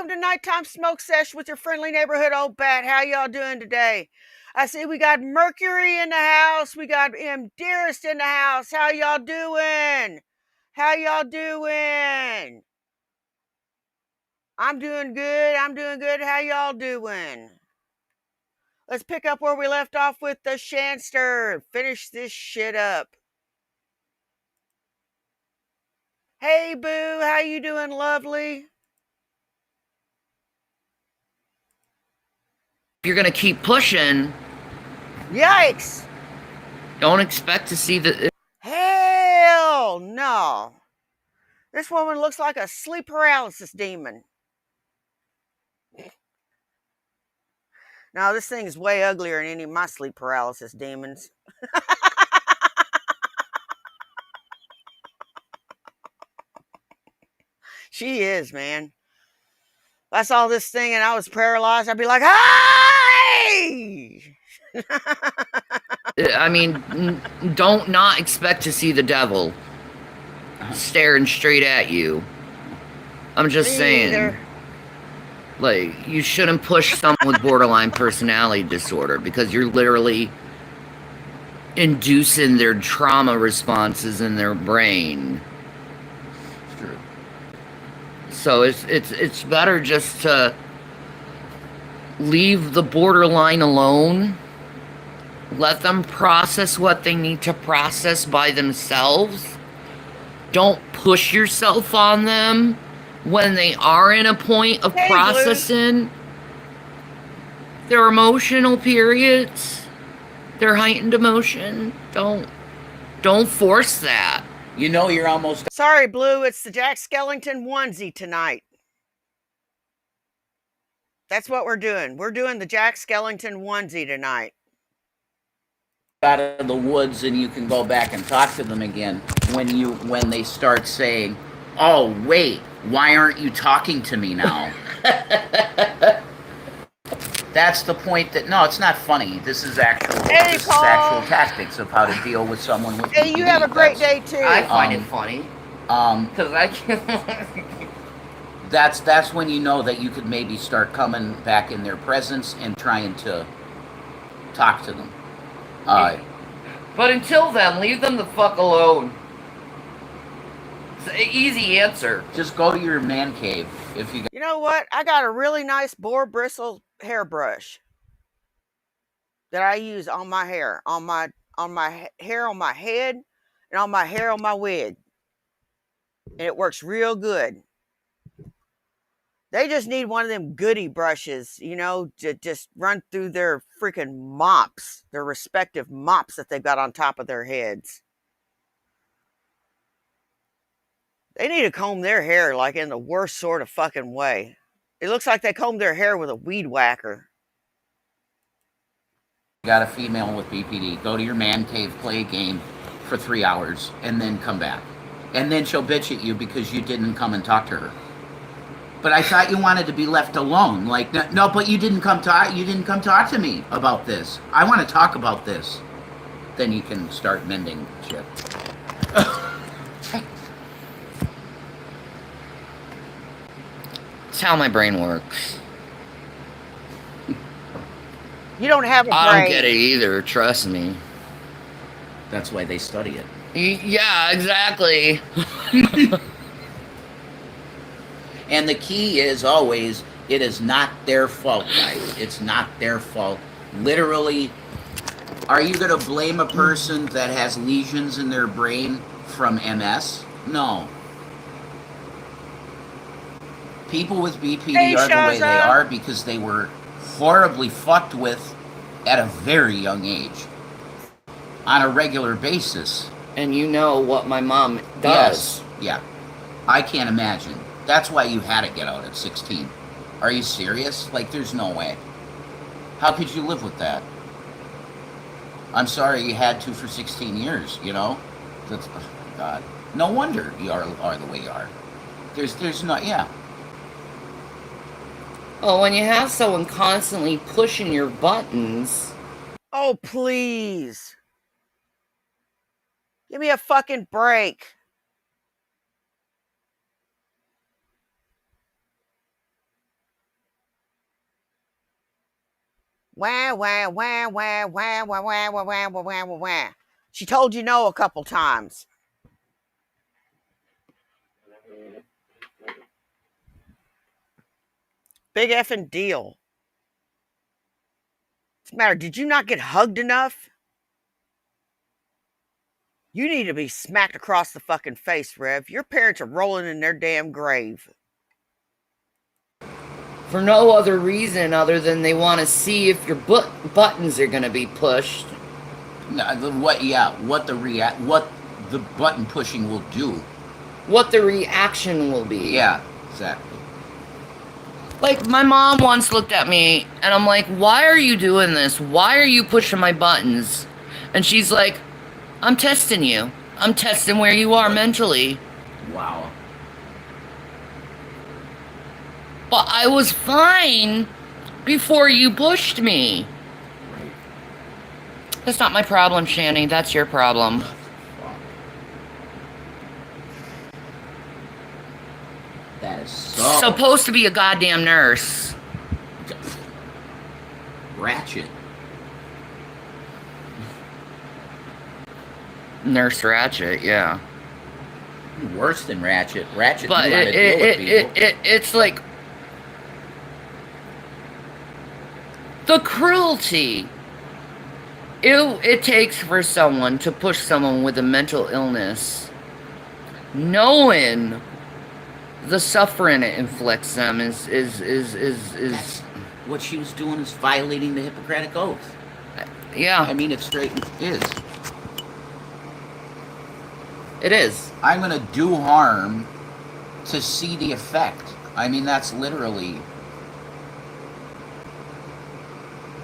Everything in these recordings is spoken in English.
to Nighttime Smoke Sesh with your friendly neighborhood old bat. How y'all doing today? I see we got Mercury in the house. We got Dearest in the house. How y'all doing? How y'all doing? I'm doing good. I'm doing good. How y'all doing? Let's pick up where we left off with the Shanster. Finish this shit up. Hey, Boo. How you doing, lovely? If you're going to keep pushing, Yikes! don't expect to see the... Hell no. This woman looks like a sleep paralysis demon. Now, this thing is way uglier than any of my sleep paralysis demons. She is, man. If I saw this thing and I was paralyzed, I'd be like, hey! I mean, don't not expect to see the devil staring straight at you. I'm just saying. Either. Like, you shouldn't push someone with borderline personality disorder because you're literally inducing their trauma responses in their brain. It's true. So it's better just to leave the borderline alone. Let them process what they need to process by themselves. Don't push yourself on them when they are in a point of processing their emotional periods, their heightened emotion. Don't force that. You know you're almost... Sorry, Blue, it's the Jack Skellington onesie tonight. That's what we're doing. We're doing the Jack Skellington onesie tonight. out of the woods and you can go back and talk to them again when they start saying, oh, wait, why aren't you talking to me now? That's the point that, no, it's not funny. This is actual tactics of how to deal with someone with Hey, you have a great day, too. I find it funny. Because I can't... That's when you know that you could maybe start coming back in their presence and trying to talk to them. But until then, leave them the fuck alone. It's an easy answer. Just go to your man cave if you. You know what? I got a really nice boar bristle hairbrush that I use on my hair, on my hair on my head, and on my hair on my wig, and it works real good. They just need one of them goodie brushes, you know, to just run through their freaking mops, their respective mops that they've got on top of their heads. They need to comb their hair like in the worst sort of fucking way. It looks like they combed their hair with a weed whacker. Got a female with BPD, go to your man cave, play a game for 3 hours, and then come back. And then she'll bitch at you because you didn't come and talk to her. But I thought you wanted to be left alone. Like, no, but you didn't come talk to me about this. I want to talk about this. Then you can start mending shit. It's how my brain works. You don't have a brain. I don't get it either, trust me. That's why they study it. Yeah, exactly. And the key is always, it is not their fault, guys. It's not their fault. Literally, are you going to blame a person that has lesions in their brain from MS? No. People with BPD are the way they are because they were horribly fucked with at a very young age on a regular basis. And you know what my mom does. Yes. Yeah. I can't imagine. That's why you had to get out at 16. Are you serious? Like, there's no way. How could you live with that? I'm sorry you had to for 16 years, you know? That's, oh God. No wonder you are the way you are. There's not, yeah. Oh, when you have someone constantly pushing your buttons... Oh, please. Give me a fucking break. Wah, wah, wah, wah, wah, wah, wah, wah, wah, wah, wah, wah, wah. She told you no a couple times. Big effing deal. What's the matter? Did you not get hugged enough? You need to be smacked across the fucking face, Rev. Your parents are rolling in their damn grave. For no other reason other than they want to see if your buttons are going to be pushed. No, what the button pushing will do. What the reaction will be. Yeah, exactly. Like, my mom once looked at me, and I'm like, why are you doing this? Why are you pushing my buttons? And she's like, I'm testing you. I'm testing where you are mentally. Wow. But I was fine before you pushed me. Right. That's not my problem, Shani. That's your problem. That is so... Supposed to be a goddamn nurse. Ratchet. Nurse Ratchet, yeah. Worse than Ratchet. Ratchet But knew how to deal with people. it's like... the cruelty. It takes for someone to push someone with a mental illness, knowing the suffering it inflicts them is That's what she was doing is violating the Hippocratic Oath. yeah. I mean, it straight is. It is. I'm gonna do harm to see the effect. I mean, that's literally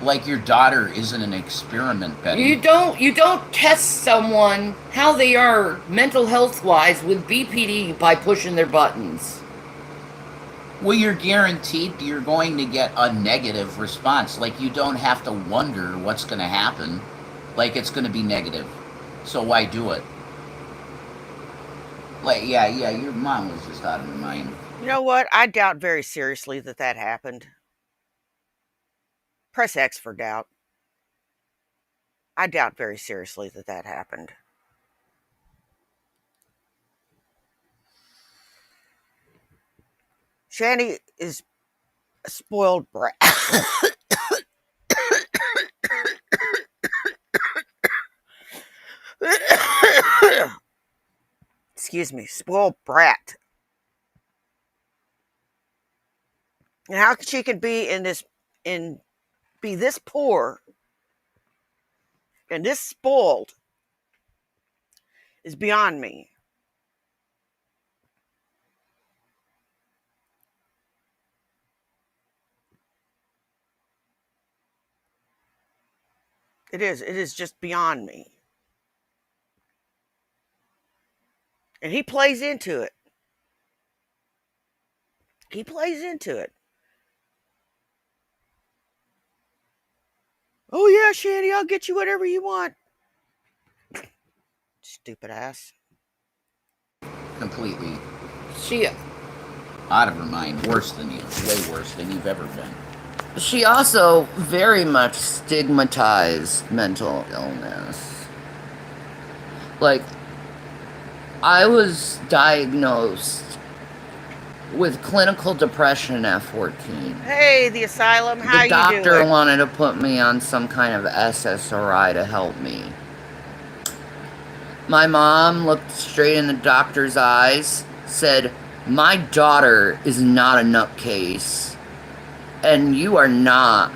like your daughter isn't an experiment, Betty. You don't test someone how they are mental health wise with BPD by pushing their buttons. Well, you're guaranteed you're going to get a negative response. Like, you don't have to wonder what's going to happen. Like, it's going to be negative. So why do it? Like, yeah, your mom was just out of her mind. You know what? I doubt very seriously that happened. Press X for doubt. I doubt very seriously that happened. Shani is a spoiled brat. Excuse me, spoiled brat. And how she could be be this poor and this spoiled is beyond me. It is just beyond me. And he plays into it. He plays into it. Oh yeah, Shani, I'll get you whatever you want. Stupid ass. Completely She out of her mind. Worse than you. Way worse than you've ever been. She also very much stigmatized mental illness. Like, I was diagnosed with clinical depression at 14. Hey, the asylum, how The you doctor doing? wanted to put me on some kind of SSRI to help me. My mom looked straight in the doctor's eyes, said, "My daughter is not a nutcase, and you are not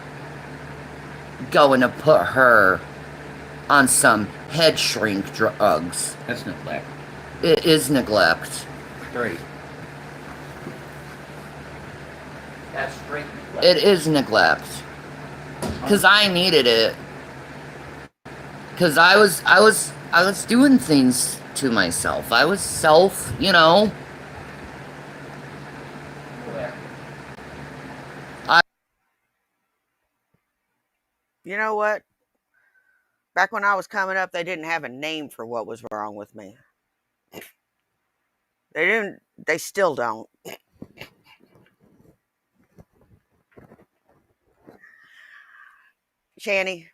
going to put her on some head shrink drugs." That's neglect. It is neglect. Straight. That's straight neglect. It is neglect. Because I needed it. Because I was doing things to myself. I was you know. You know what? Back when I was coming up, they didn't have a name for what was wrong with me. They still don't. Shanny?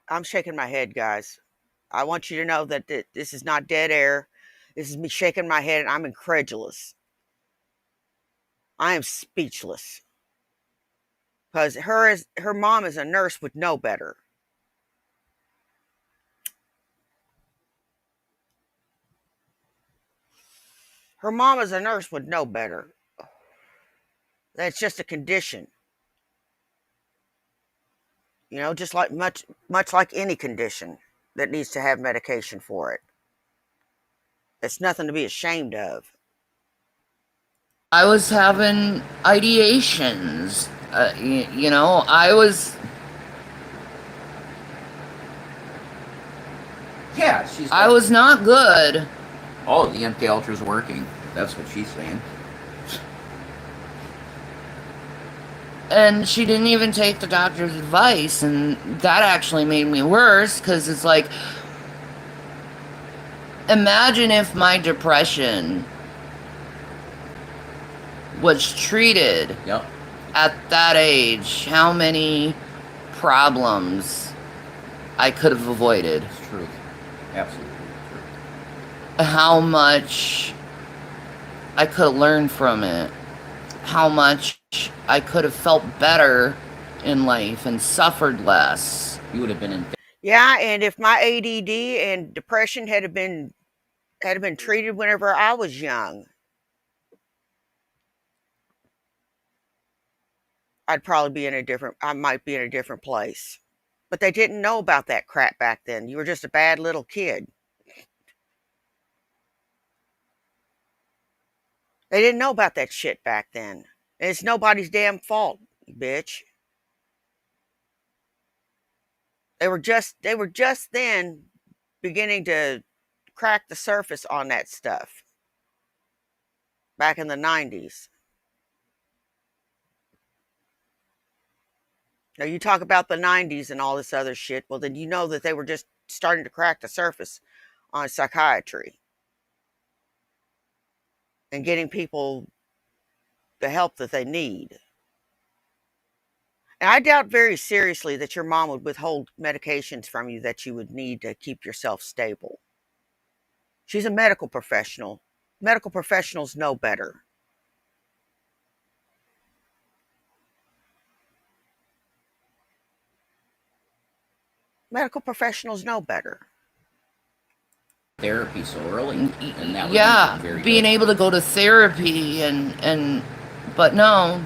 I'm shaking my head, guys. I want you to know that this is not dead air. This is me shaking my head, and I'm incredulous. I am speechless because her mom is a nurse would know better. Her mom as a nurse would know better. That's just a condition, just like much like any condition that needs to have medication for it. It's nothing to be ashamed of. I was having ideations. I was. Yeah, she's I like, was not good. oh, the MK Ultra's working. That's what she's saying. And she didn't even take the doctor's advice, and that actually made me worse because it's like, imagine if my depression was treated Yep, at that age, how many problems I could have avoided, it's truth. Absolutely truth. how much I could have learned from it, how much I could have felt better in life and suffered less. You would have been in. Yeah, and if my ADD and depression had been treated whenever I was young, I might be in a different place. But they didn't know about that crap back then. You were just a bad little kid. They didn't know about that shit back then. And it's nobody's damn fault, bitch. They were just then beginning to crack the surface on that stuff back in the 90s. Now you talk about the 90s and all this other shit, well then you know that they were just starting to crack the surface on psychiatry and getting people the help that they need. And I doubt very seriously that your mom would withhold medications from you that you would need to keep yourself stable. She's a medical professional. Medical professionals know better. Medical professionals know better. Therapy so early, and that would Yeah, be very being good. able to go to therapy and but no,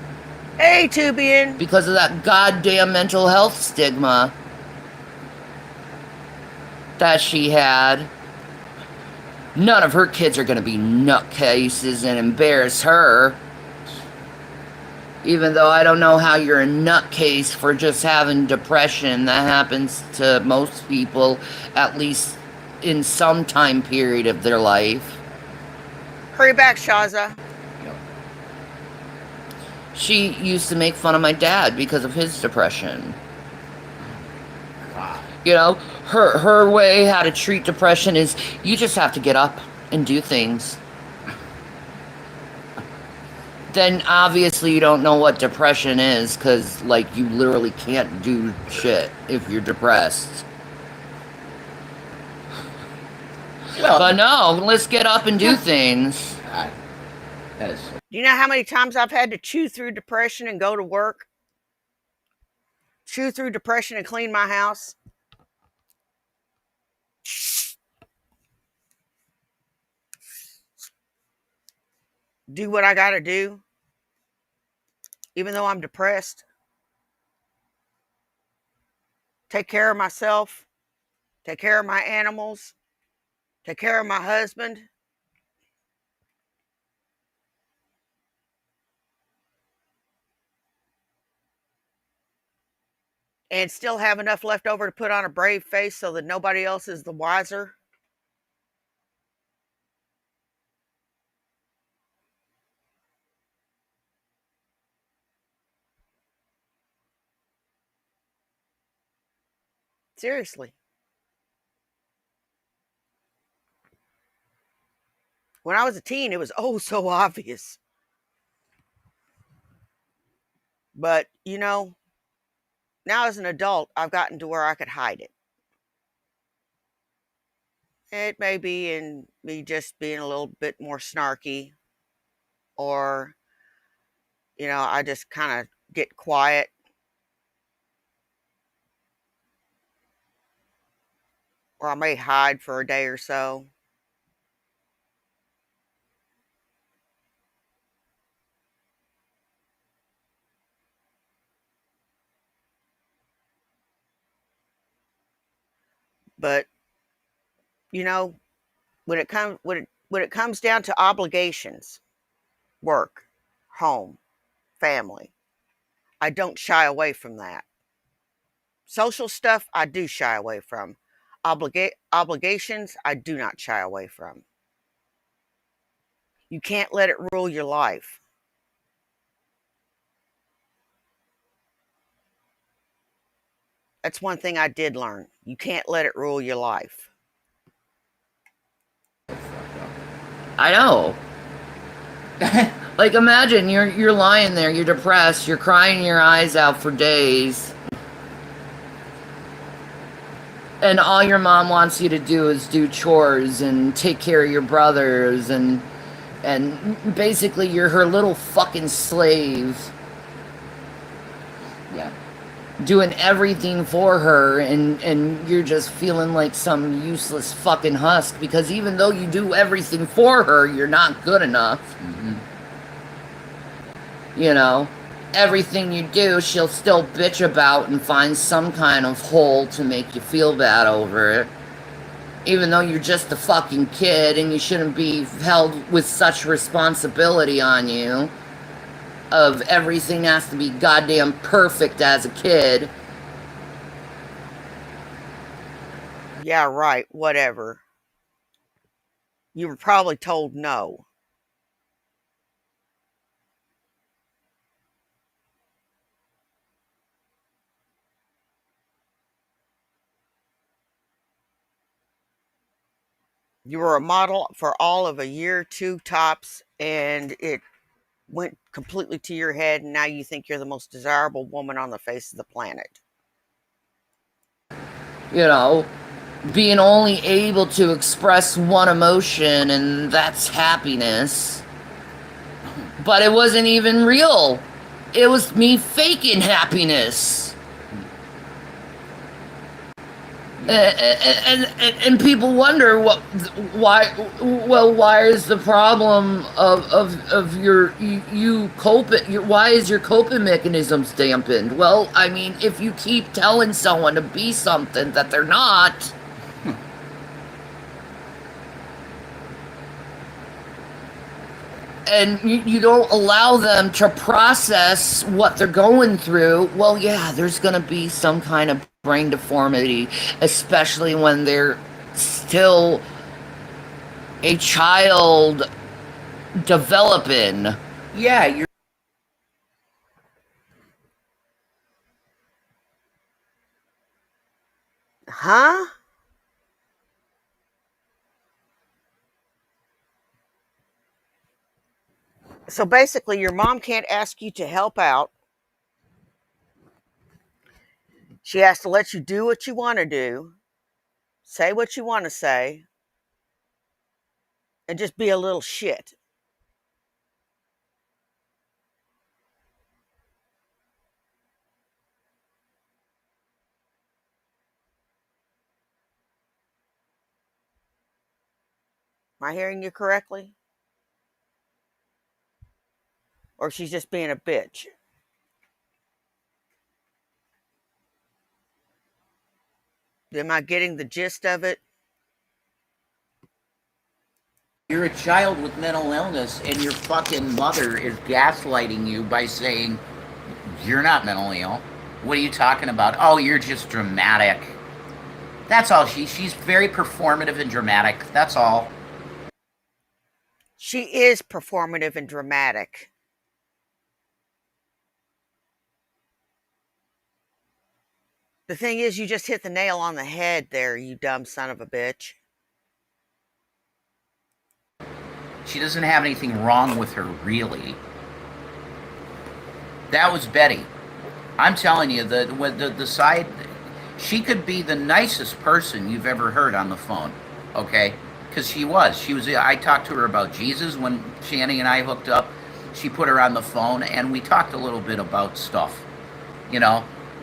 Hey, Tubian. because of that goddamn mental health stigma that she had. None of her kids are going to be nutcases and embarrass her. Even though I don't know how you're a nutcase for just having depression. That happens to most people, at least in some time period of their life. Hurry back, Shaza. Yep. She used to make fun of my dad because of his depression. God. Her way how to treat depression is you just have to get up and do things. Then obviously you don't know what depression is because, like, you literally can't do shit if you're depressed. Well, But no, let's get up and do things. God, that is. Do you know how many times I've had to chew through depression and go to work? Chew through depression and clean my house? Do what I gotta do, even though I'm depressed? Take care of myself, take care of my animals, take care of my husband. And still have enough left over to put on a brave face so that nobody else is the wiser. Seriously. When I was a teen, it was oh so obvious. But, now as an adult, I've gotten to where I could hide it. It may be in me just being a little bit more snarky, or, I just kind of get quiet, or I may hide for a day or so. But, you know, when it comes down to obligations, work, home, family, I don't shy away from that. Social stuff I do shy away from. Obligations I do not shy away from. You can't let it rule your life. That's one thing I did learn. You can't let it rule your life. I know. Like, imagine you're lying there, you're depressed, you're crying your eyes out for days, and all your mom wants you to do is do chores and take care of your brothers, and basically you're her little fucking slave. Yeah. Doing everything for her, and you're just feeling like some useless fucking husk, because even though you do everything for her, you're not good enough. Mm-hmm. Everything you do, she'll still bitch about and find some kind of hole to make you feel bad over it. Even though you're just a fucking kid and you shouldn't be held with such responsibility on you of everything has to be goddamn perfect as a kid. Yeah, right, whatever. You were probably told no. You were a model for all of a year, two tops, and it went completely to your head, and now you think you're the most desirable woman on the face of the planet. You know, being only able to express one emotion, and that's happiness. But it wasn't even real. It was me faking happiness. And people wonder why is the problem of you coping, why is your coping mechanisms dampened? Well, I mean, if you keep telling someone to be something that they're not, and you don't allow them to process what they're going through, well, yeah, there's going to be some kind of brain deformity, especially when they're still a child developing. Yeah, you're Huh? So basically, your mom can't ask you to help out. She has to let you do what you want to do, say what you want to say, and just be a little shit. Am I hearing you correctly? Or she's just being a bitch? Am I getting the gist of it? you're a child with mental illness, and your fucking mother is gaslighting you by saying you're not mentally ill. What are you talking about? Oh, you're just dramatic. That's all. She's very performative and dramatic. That's all. She is performative and dramatic. The thing is, you just hit the nail on the head there, you dumb son of a bitch. She doesn't have anything wrong with her, really. That was Betty. I'm telling you, the side, she could be the nicest person you've ever heard on the phone, okay? Because she was. I talked to her about Jesus when Shanny and I hooked up. She put her on the phone, and we talked a little bit about stuff, you know?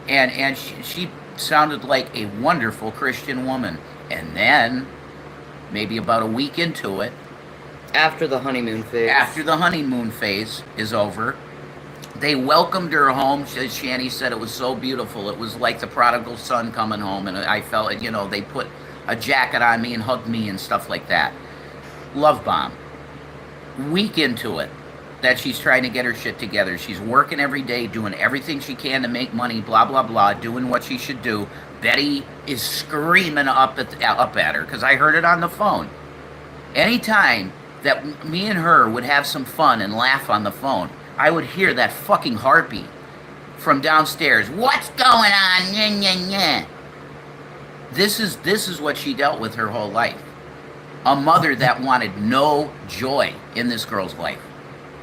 And she sounded like a wonderful Christian woman. And then, maybe about a week into it, After the honeymoon phase is over, they welcomed her home. As Shanny said, it was so beautiful. It was like the prodigal son coming home, and I felt, they put a jacket on me and hugged me and stuff like that. Love bomb. Week into it, that she's trying to get her shit together. She's working every day, doing everything she can to make money, blah, blah, blah, doing what she should do. Betty is screaming up at her, because I heard it on the phone. Anytime that me and her would have some fun and laugh on the phone, I would hear that fucking heartbeat from downstairs. What's going on? Nyeh, nyeh, nyeh. This is what she dealt with her whole life. A mother that wanted no joy in this girl's life.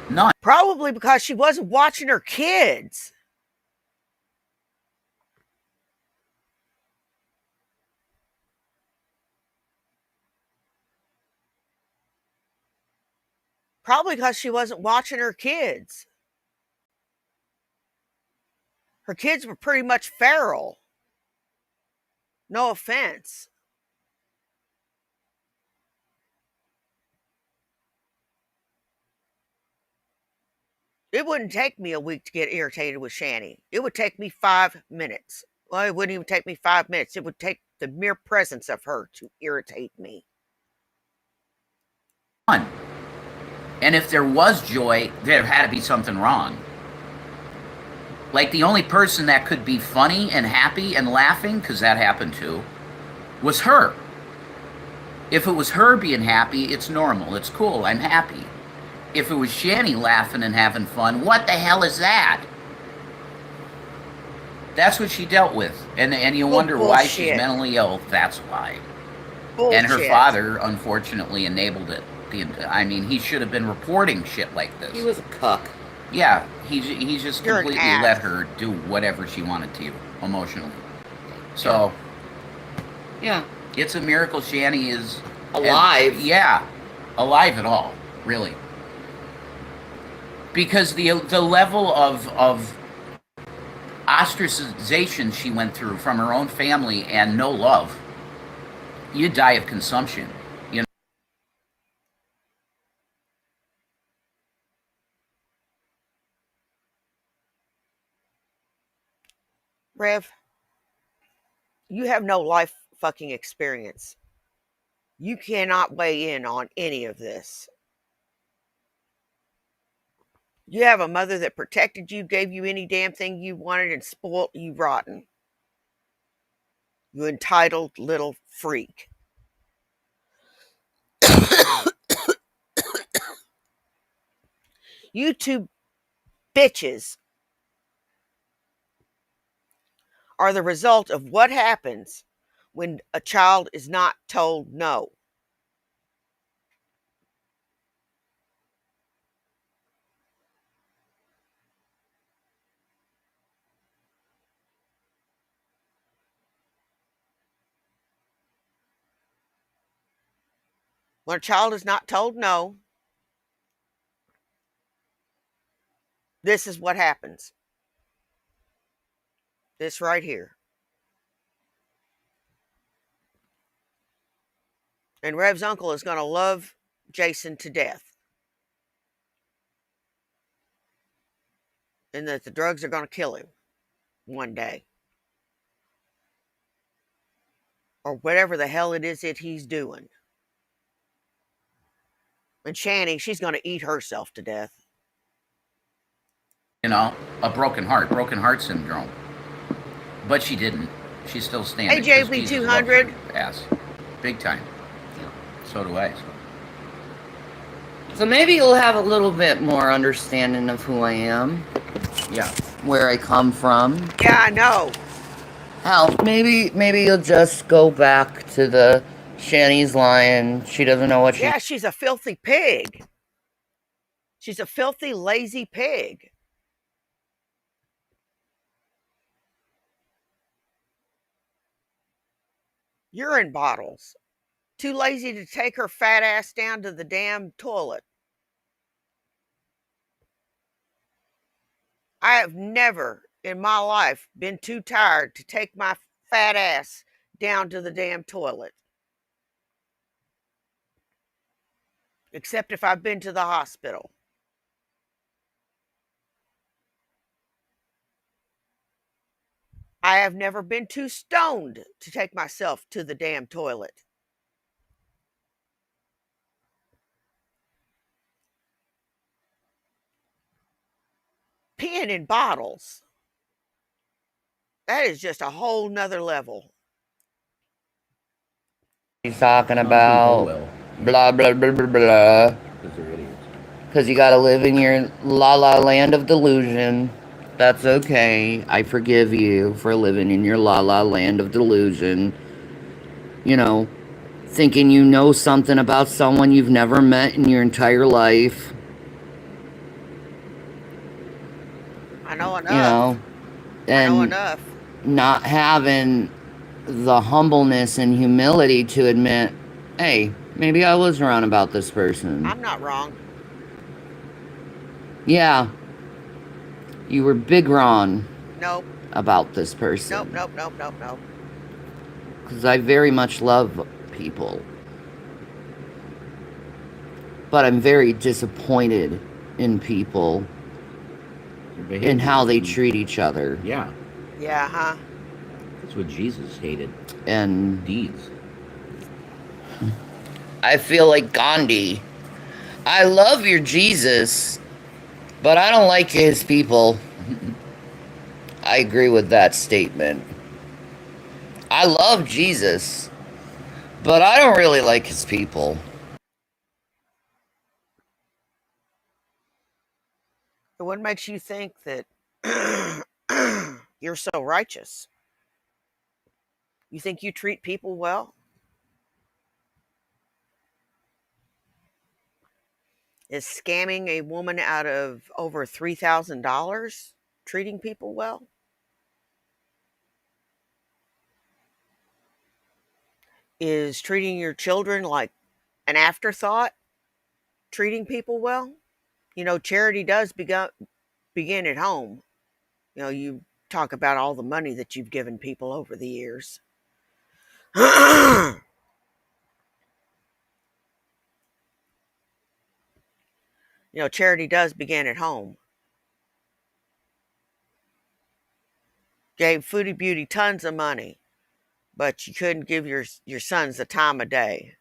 None. Probably because she wasn't watching her kids. Probably because she wasn't watching her kids. Her kids were pretty much feral. No offense. It wouldn't take me a week to get irritated with Shanny. It would take me 5 minutes. Well, it wouldn't even take me 5 minutes. It would take the mere presence of her to irritate me. None. And if there was joy, there had to be something wrong. Like, the only person that could be funny and happy and laughing, because that happened too, was her. If it was her being happy, it's normal. It's cool. I'm happy. If it was Shanny laughing and having fun, what the hell is that? That's what she dealt with. And you wonder why she's mentally ill. That's why. Bullshit. And her father, unfortunately, enabled it. I mean, he should have been reporting shit like this. He was a cuck. Yeah, he just completely let her do whatever she wanted to, emotionally. So, yeah, it's a miracle Shanny is alive. Alive at all, really. Because the level of ostracization she went through from her own family and no love, you die of consumption. Rev, you have no life fucking experience. You cannot weigh in on any of this. You have a mother that protected you, gave you any damn thing you wanted, and spoiled you rotten. You entitled little freak. You two bitches are the result of what happens when a child is not told no. When a child is not told no, this is what happens. This right here. And Rev's uncle is going to love Jason to death. And that the drugs are going to kill him one day. Or whatever the hell it is that he's doing. And Shanny, she's going to eat herself to death. A broken heart syndrome. But she didn't. She's still standing. Hey, JB200. Ass. Big time. Yeah. So do I. So maybe you'll have a little bit more understanding of who I am. Yeah. Where I come from. Yeah, I know. Hell, maybe you'll just go back to the Shani's lying. She doesn't know what she's. Yeah, she's a filthy pig. She's a filthy, lazy pig. Urine bottles. Too lazy to take her fat ass down to the damn toilet. I have never in my life been too tired to take my fat ass down to the damn toilet. Except if I've been to the hospital. I have never been too stoned to take myself to the damn toilet. Peeing in bottles. That is just a whole nother level. She's talking Some about people will, blah blah blah blah blah. because they're idiots. Because you gotta live in your la la land of delusion. That's okay. I forgive you for living in your la la land of delusion. You know, thinking you know something about someone you've never met in your entire life. I know enough. You know, I know and enough. not having the humbleness and humility to admit, hey, maybe I was wrong about this person. I'm not wrong. Yeah, you were big wrong Nope. about this person. Nope, nope, nope, nope, nope. Because I very much love people. But I'm very disappointed in people in how they treat each other. Yeah, Yeah, huh? that's what Jesus hated. And Deeds. I feel like Gandhi. I love your Jesus, but I don't like his people. I agree with that statement. I love Jesus, but I don't really like his people. What makes you think that you're so righteous? You think you treat people well? Is scamming a woman out of over $3,000 treating people well? Is treating your children like an afterthought treating people well? You know, charity does begin at home. You know, you talk about all the money that you've given people over the years. You know, charity does begin at home. Gave Foodie Beauty tons of money, but you couldn't give your sons the time of day.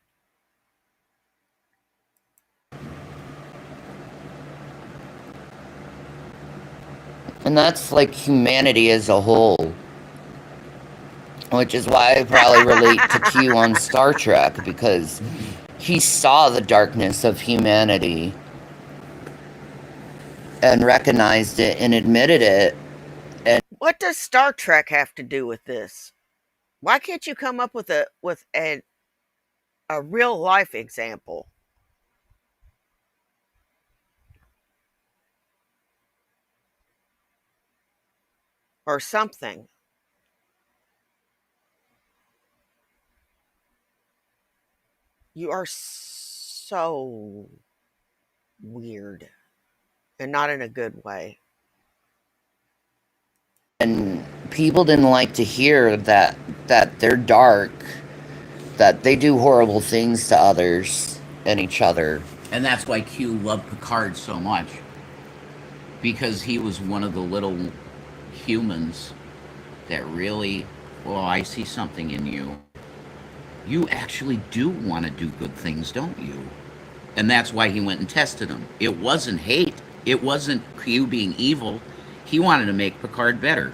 And that's like humanity as a whole. Which is why I probably relate to Q on Star Trek, because he saw the darkness of humanity and recognized it and admitted it. And What does Star Trek have to do with this? Why can't you come up with a real life example? Or something. You are so weird. And not in a good way. and people didn't like to hear that they're dark, that they do horrible things to others and each other. And that's why Q loved Picard so much. Because he was one of the little humans that really, well, I see something in you. You actually do want to do good things, don't you? And that's why he went and tested him. It wasn't hate. It wasn't Q being evil. He wanted to make Picard better.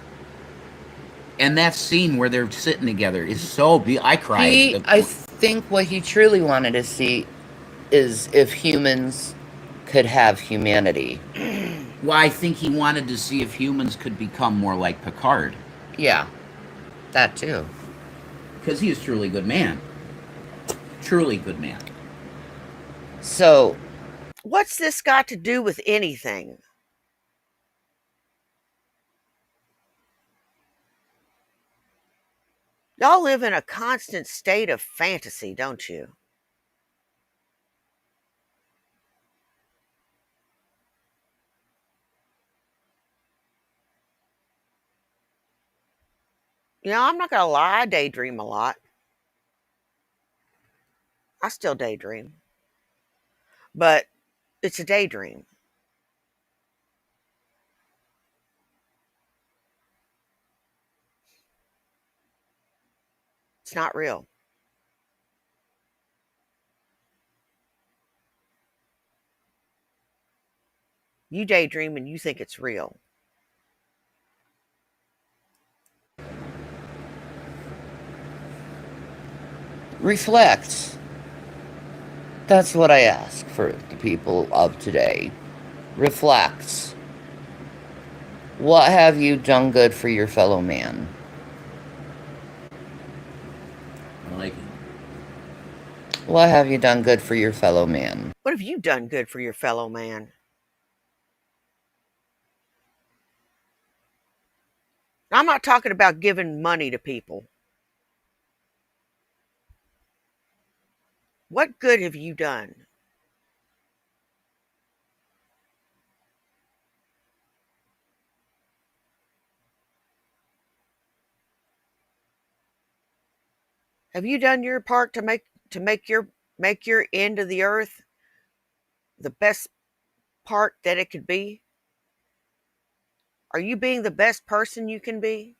And that scene where they're sitting together is so I cried. I think what he truly wanted to see is if humans could have humanity. Well, I think he wanted to see if humans could become more like Picard. Yeah. That too. Because he is truly good man. Truly good man. So, What's this got to do with anything? Y'all live in a constant state of fantasy, don't you? You know, I'm not going to lie, I daydream a lot. I still daydream. But it's a daydream. It's not real. You daydream and you think it's real. reflect. That's what I ask for the people of today. Reflect. What have you done good for your fellow man? I like it. What have you done good for your fellow man? What have you done good for your fellow man? I'm not talking about giving money to people. What good have you done? Have you done your part to make your end of the earth the best part that it could be? Are you being the best person you can be?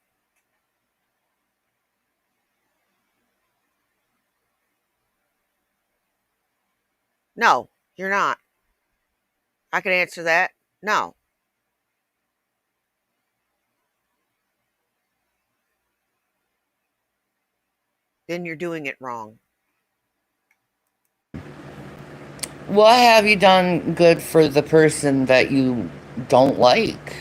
No, you're not. I can answer that. No. Then you're doing it wrong. What have you done good for the person that you don't like?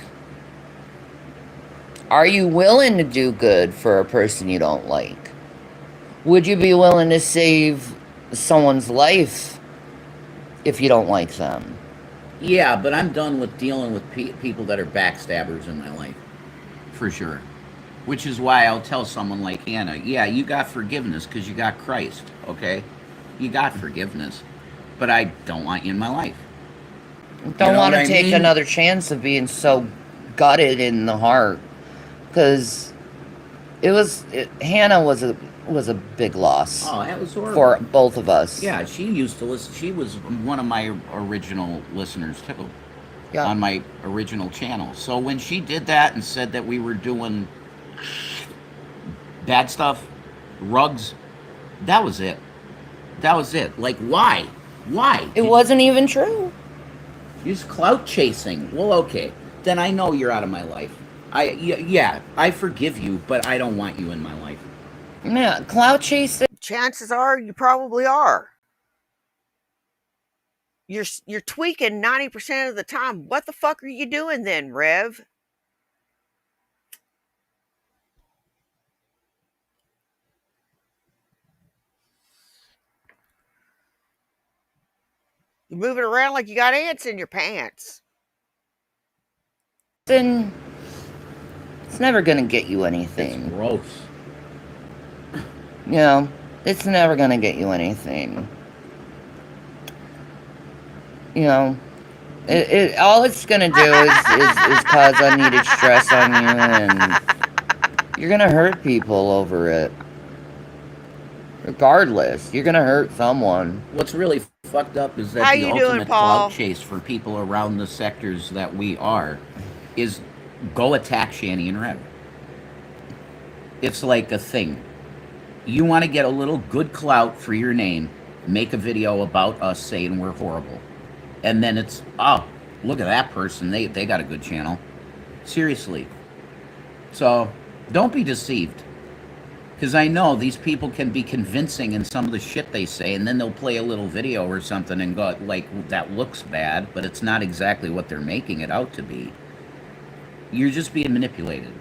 Are you willing to do good for a person you don't like? Would you be willing to save someone's life if you don't like them? Yeah, but I'm done with dealing with people that are backstabbers in my life. For sure. Which is why I'll tell someone like Hannah, yeah, you got forgiveness because you got Christ, okay? You got forgiveness. But I don't want you in my life. You Don't know want what to I take mean? another chance of being so gutted in the heart, because Hannah was a big loss Oh, that was horrible. for both of us. Yeah, she used to listen. She was one of my original listeners, too, Yeah. on my original channel. So when she did that and said that we were doing bad stuff, rugs, that was it. That was it. Like, why? Why? It wasn't even true. Just clout chasing. Well, okay. Then I know you're out of my life. Yeah, I forgive you, but I don't want you in my life. Yeah, cloud chasing. Chances are you probably are. You're tweaking 90% of the time. What the fuck are you doing then, Rev? You're moving around like you got ants in your pants. Then it's never gonna get you That's anything. gross. You know, it's never gonna get you anything. You know, all it's gonna do is cause unneeded stress on you, and you're gonna hurt people over it. Regardless, you're gonna hurt someone. What's really fucked up is that How the you doing, ultimate clout Paul? chase for people around the sectors that we are is go attack Shanny and Rev. It's like a thing. You want to get a little good clout for your name, make a video about us saying we're horrible. And then it's, oh, look at that person. They got a good channel. Seriously. So don't be deceived. Because I know these people can be convincing in some of the shit they say, and then they'll play a little video or something and go, like, that looks bad, but it's not exactly what they're making it out to be. You're just being manipulated.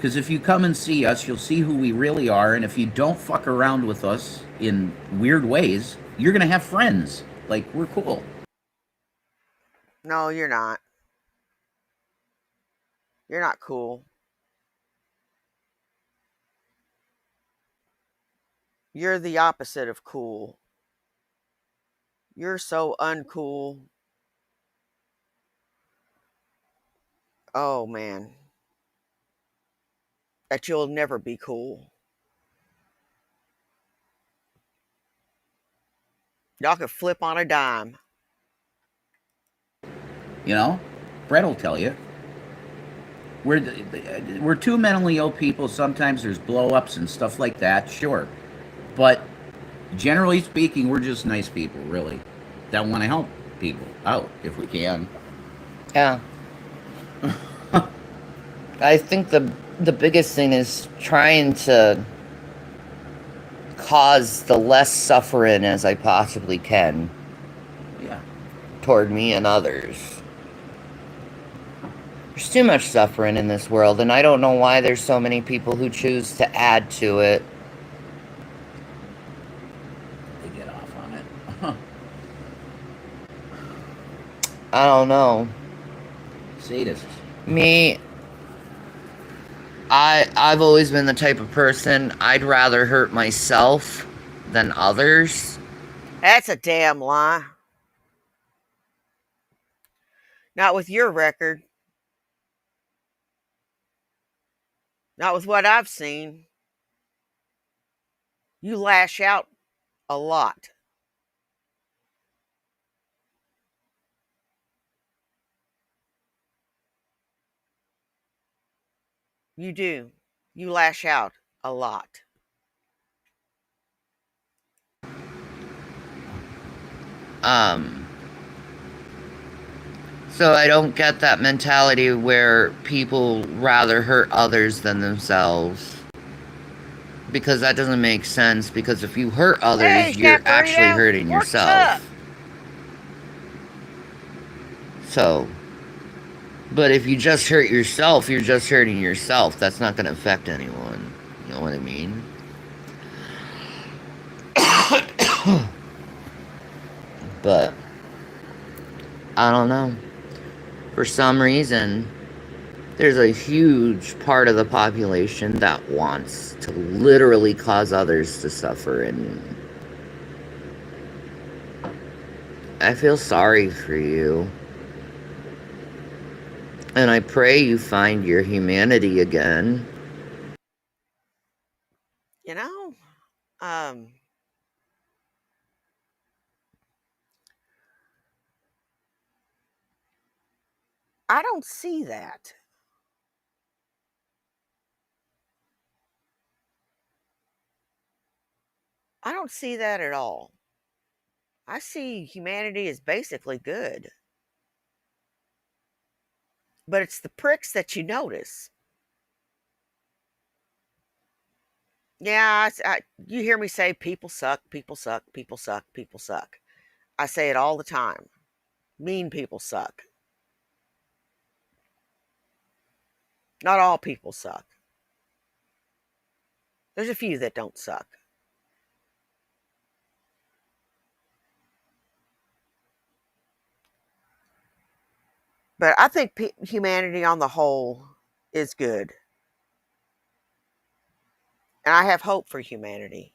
Because if you come and see us, you'll see who we really are. And if you don't fuck around with us in weird ways, you're going to have friends. Like, we're cool. No, you're not. You're not cool. You're the opposite of cool. You're so uncool. Oh, man. That you'll never be cool. Y'all could flip on a dime. You know? Brett will tell you. We're two mentally ill people. Sometimes there's blow-ups and stuff like that, sure. But generally speaking, we're just nice people, really, that want to help people out if we can. Yeah. I think the biggest thing is trying to cause the less suffering as I possibly can. Yeah. Toward me and others. There's too much suffering in this world, and I don't know why there's so many people who choose to add to it. They get off on it. I don't know. Sadists. Me, I've always been the type of person, I'd rather hurt myself than others. That's a damn lie. Not with your record. Not with what I've seen. You lash out a lot. You do. You lash out a lot. So I don't get that mentality where people rather hurt others than themselves. Because that doesn't make sense, because if you hurt others, Hey, you're Cat actually Burrito, hurting what's yourself. up? So, but if you just hurt yourself, you're just hurting yourself. That's not going to affect anyone. You know what I mean? But, I don't know. For some reason, there's a huge part of the population that wants to literally cause others to suffer, and I feel sorry for you. And I pray you find your humanity again. You know, I don't see that. I don't see that at all. I see humanity as basically good. But it's the pricks that you notice. Yeah, you hear me say people suck, people suck, people suck, people suck. I say it all the time. Mean people suck. Not all people suck. There's a few that don't suck. But I think humanity on the whole is good. And I have hope for humanity.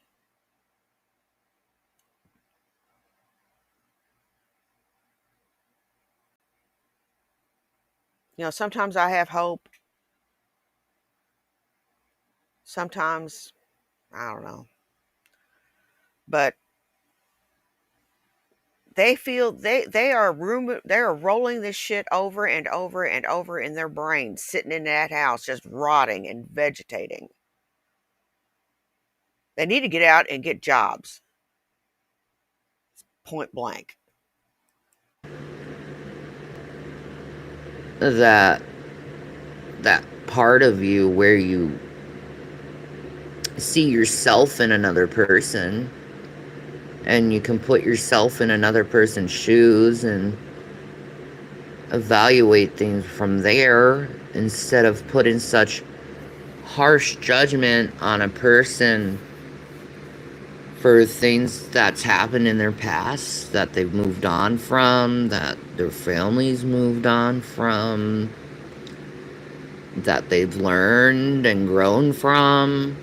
You know, sometimes I have hope. Sometimes, I don't know. But they feel they are rolling this shit over and over and over in their brains, sitting in that house just rotting and vegetating. They need to get out and get jobs. Point blank. That part of you where you see yourself in another person, and you can put yourself in another person's shoes and evaluate things from there instead of putting such harsh judgment on a person for things that's happened in their past, that they've moved on from, that their families moved on from, that they've learned and grown from.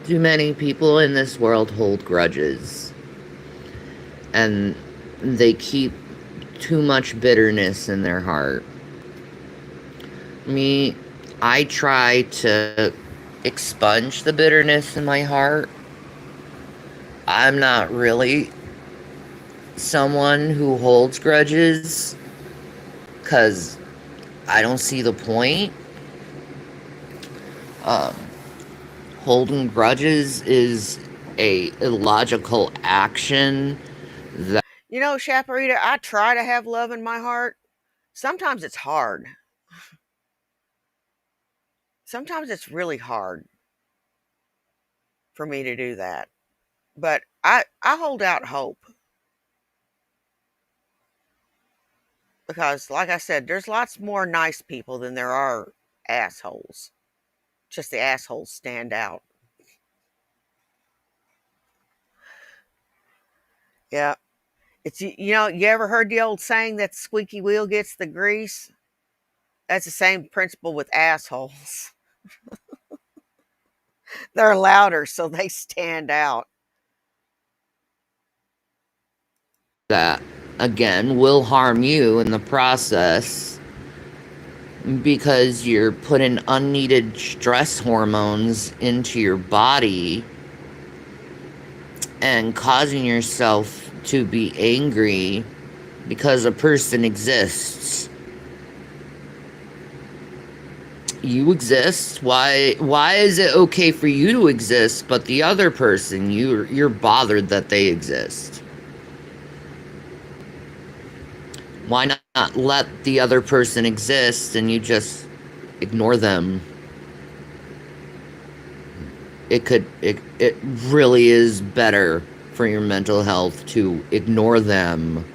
Too many people in this world hold grudges, and they keep too much bitterness in their heart. Me, I try to expunge the bitterness in my heart. I'm not really someone who holds grudges because I don't see the point. Holding grudges is a illogical action that You know, Chaparita, I try to have love in my heart. Sometimes it's hard. Sometimes it's really hard for me to do that. But I hold out hope because, like I said, there's lots more nice people than there are assholes. Just the assholes stand out. Yeah. It's, you know, you ever heard the old saying that squeaky wheel gets the grease? That's the same principle with assholes. They're louder, so they stand out. that again will harm you in the process because you're putting unneeded stress hormones into your body and causing yourself to be angry because a person exists. You exist. Why is it okay for you to exist, but the other person, you're bothered that they exist? Why not let the other person exist and you just ignore them? It really is better for your mental health to ignore them.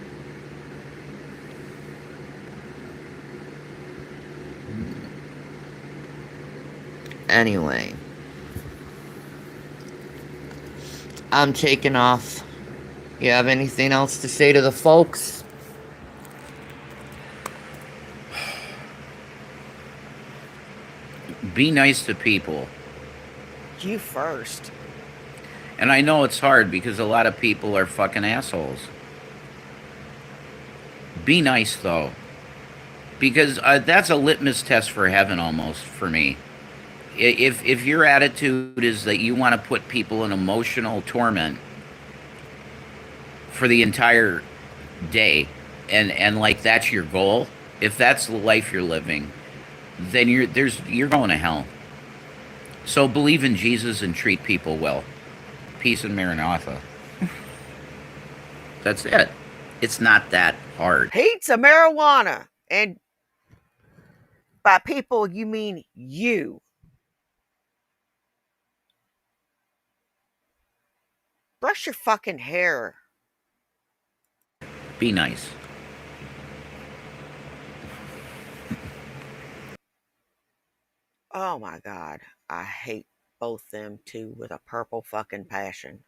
Anyway, I'm taking off. You have anything else to say to the folks? Be nice to people. You first. And I know it's hard because a lot of people are fucking assholes. Be nice, though. Because that's a litmus test for heaven almost for me. If your attitude is that you want to put people in emotional torment for the entire day, and like that's your goal, if that's the life you're living, then you're going to hell. So believe in Jesus and treat people well. Peace and Maranatha. That's it. It's not that hard. Heat's of marijuana. And by people, you mean you. Brush your fucking hair. Be nice. Oh my God. I hate both them two with a purple fucking passion.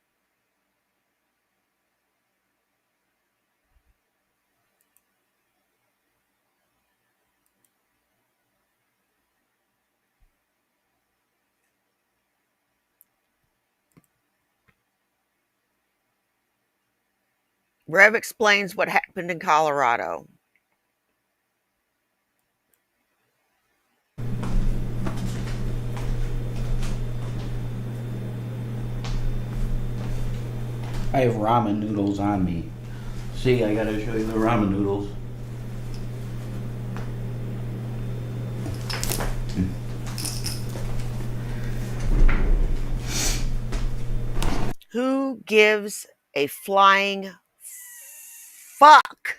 Rev explains what happened in Colorado. I have ramen noodles on me. See, I gotta show you the ramen noodles. Who gives a flying fuck?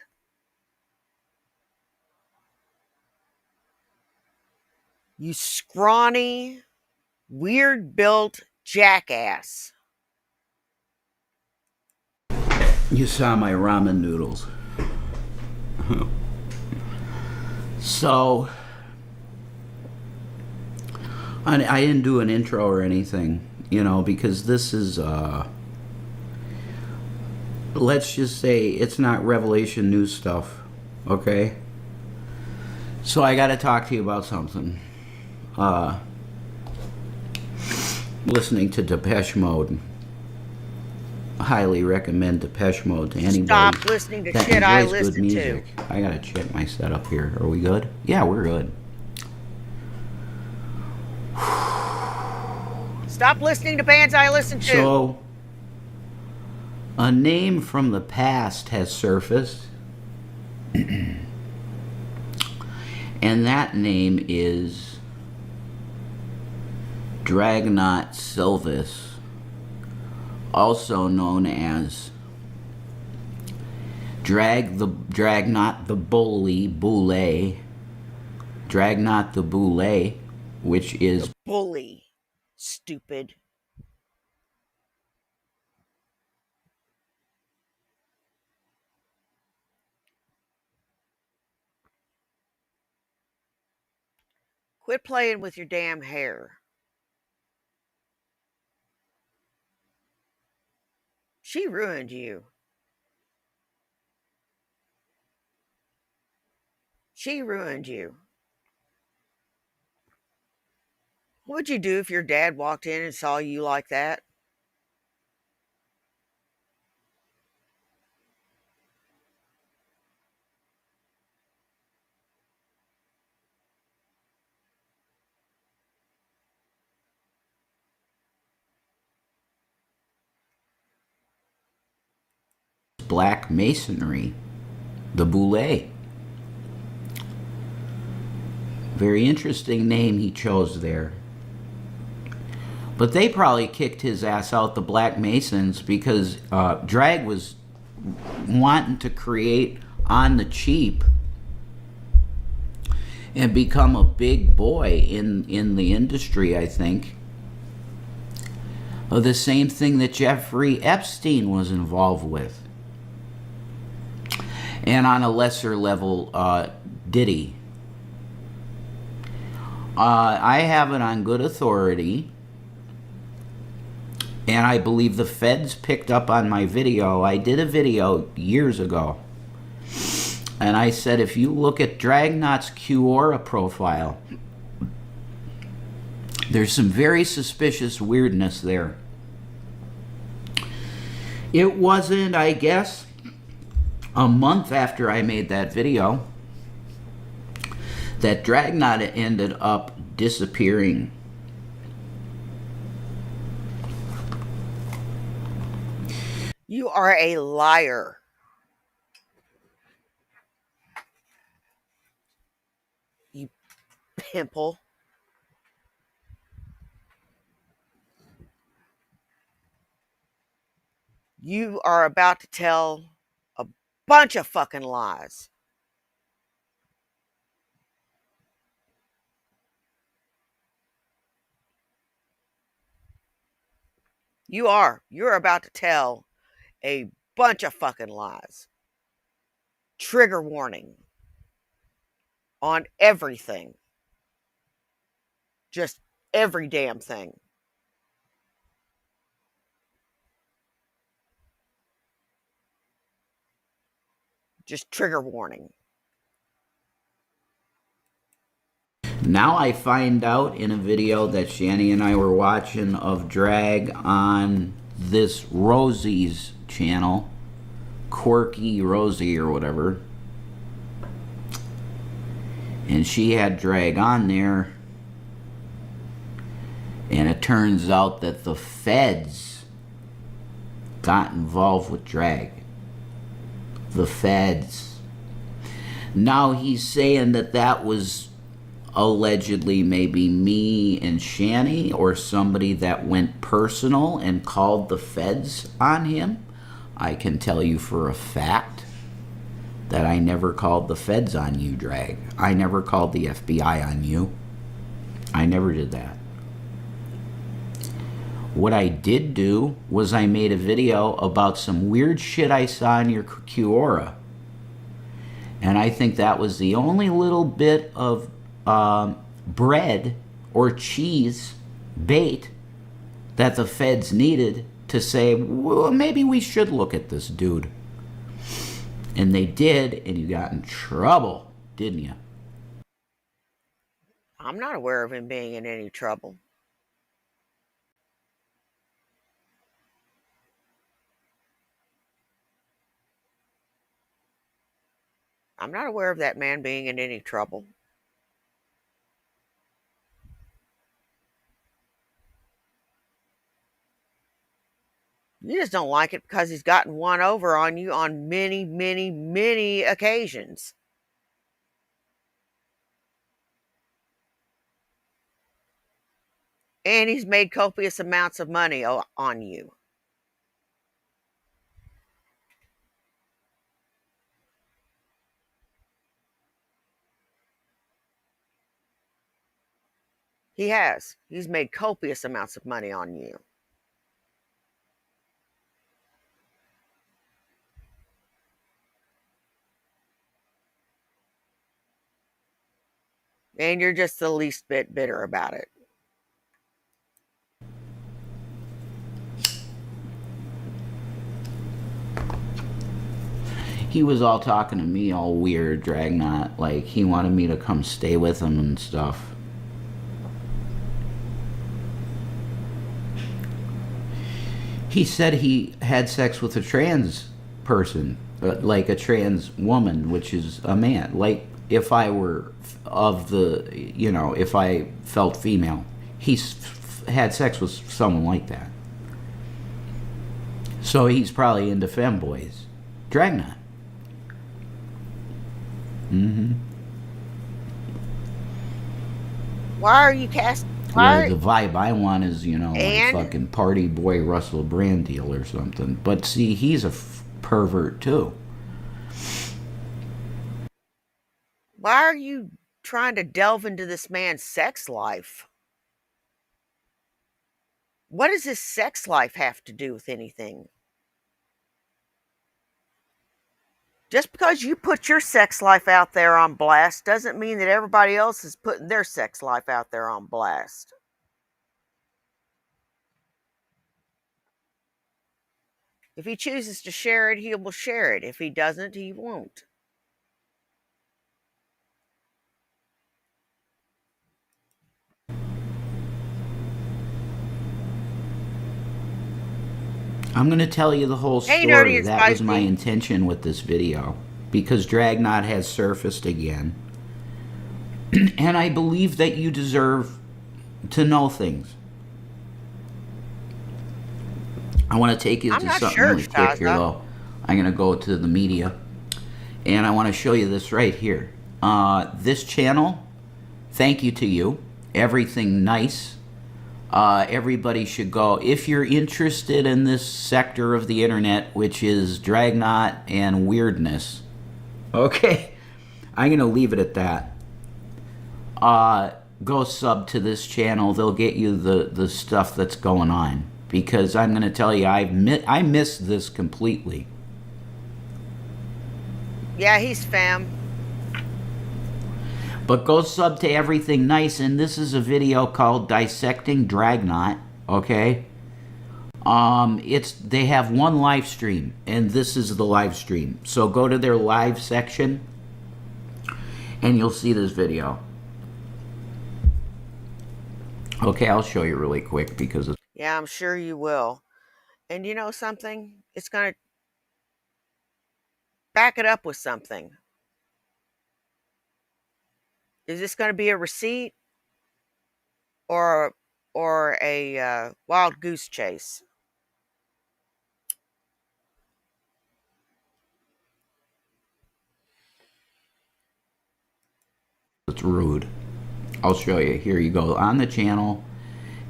You scrawny, weird built jackass. You saw my ramen noodles. So, I didn't do an intro or anything, you know, because this is, let's just say it's not Revelation news stuff, okay? So I gotta talk to you about something. Listening to Depeche Mode. I highly recommend Depeche Mode to anybody Stop listening to that shit I enjoys good listen music. to. I gotta check my setup here. Are we good? Yeah, we're good. Stop listening to bands I listen to. So, a name from the past has surfaced, and that name is Dragnot Silvis, also known as Dragnot the Boule, Dragnot the Boule, which is Bully. Stupid. Quit playing with your damn hair. She ruined you. She ruined you. What would you do if your dad walked in and saw you like that? black masonry, the Boule. Very interesting name he chose there. But they probably kicked his ass out, the Black Masons, because Drag was wanting to create on the cheap and become a big boy in the industry, I think. The same thing that Jeffrey Epstein was involved with. And on a lesser level, Diddy. I have it on good authority, and I believe the feds picked up on my video. I did a video years ago, and I said if you look at Dragnot's Quora profile, there's some very suspicious weirdness there. It wasn't, I guess, a month after I made that video that Dragnot ended up disappearing. You are a liar. You pimple. You are about to tell a bunch of fucking lies. You are. You're about to tell a bunch of fucking lies. Trigger warning on everything. Just every damn thing. Just trigger warning. Now I find out in a video that Shani and I were watching of Drag on this Rosie's channel, Quirky Rosie or whatever, and she had Drag on there, and it turns out that the feds got involved with Drag. The feds. Now he's saying that that was allegedly maybe me and Shani or somebody that went personal and called the feds on him. I can tell you for a fact that I never called the feds on you, Drag. I never called the FBI on you. I never did that. What I did do was I made a video about some weird shit I saw in your Quora. And I think that was the only little bit of bread or cheese bait that the feds needed to say, well, maybe we should look at this dude. And they did, and you got in trouble, didn't you? I'm not aware of him being in any trouble. I'm not aware of that man being in any trouble. You just don't like it because he's gotten one over on you on many, many, many occasions. And he's made copious amounts of money on you. He has. He's made copious amounts of money on you. And you're just the least bit bitter about it. He was all talking to me all weird, Dragnot, like he wanted me to come stay with him and stuff. He said he had sex with a trans person, like a trans woman, which is a man. Like if I were of the, if I felt female, had sex with someone like that. So he's probably into femboys. Dragnot. Mm-hmm. Why are you casting? Well, the vibe I want is, like fucking party boy Russell Brand deal or something. But see, he's a pervert too. Why are you trying to delve into this man's sex life? What does his sex life have to do with anything? Just because you put your sex life out there on blast doesn't mean that everybody else is putting their sex life out there on blast. If he chooses to share it, he will share it. If he doesn't, he won't. I'm going to tell you the whole Hey, Nerdy, story. it's That was my Spicy. intention with this video. Because Dragnot has surfaced again. And I believe that you deserve to know things. I want to take you to something really quick here, though. I'm going to go to the media. And I want to show you this right here. This channel, thank you to you. Everything nice. Everybody should go. If you're interested in this sector of the internet, which is Dragnot and weirdness. Okay. I'm going to leave it at that. Go sub to this channel. They'll get you the stuff that's going on. Because I'm going to tell you, I missed this completely. Yeah, he's fam. But go sub to Everything Nice, and this is a video called Dissecting Dragnot, okay? They have one live stream, and this is the live stream. So go to their live section, and you'll see this video. Okay, I'll show you really quick because it's... Yeah, I'm sure you will. And you know something? It's going to back it up with something. Is this going to be a receipt or a wild goose chase? It's rude. I'll show you. Here you go on the channel,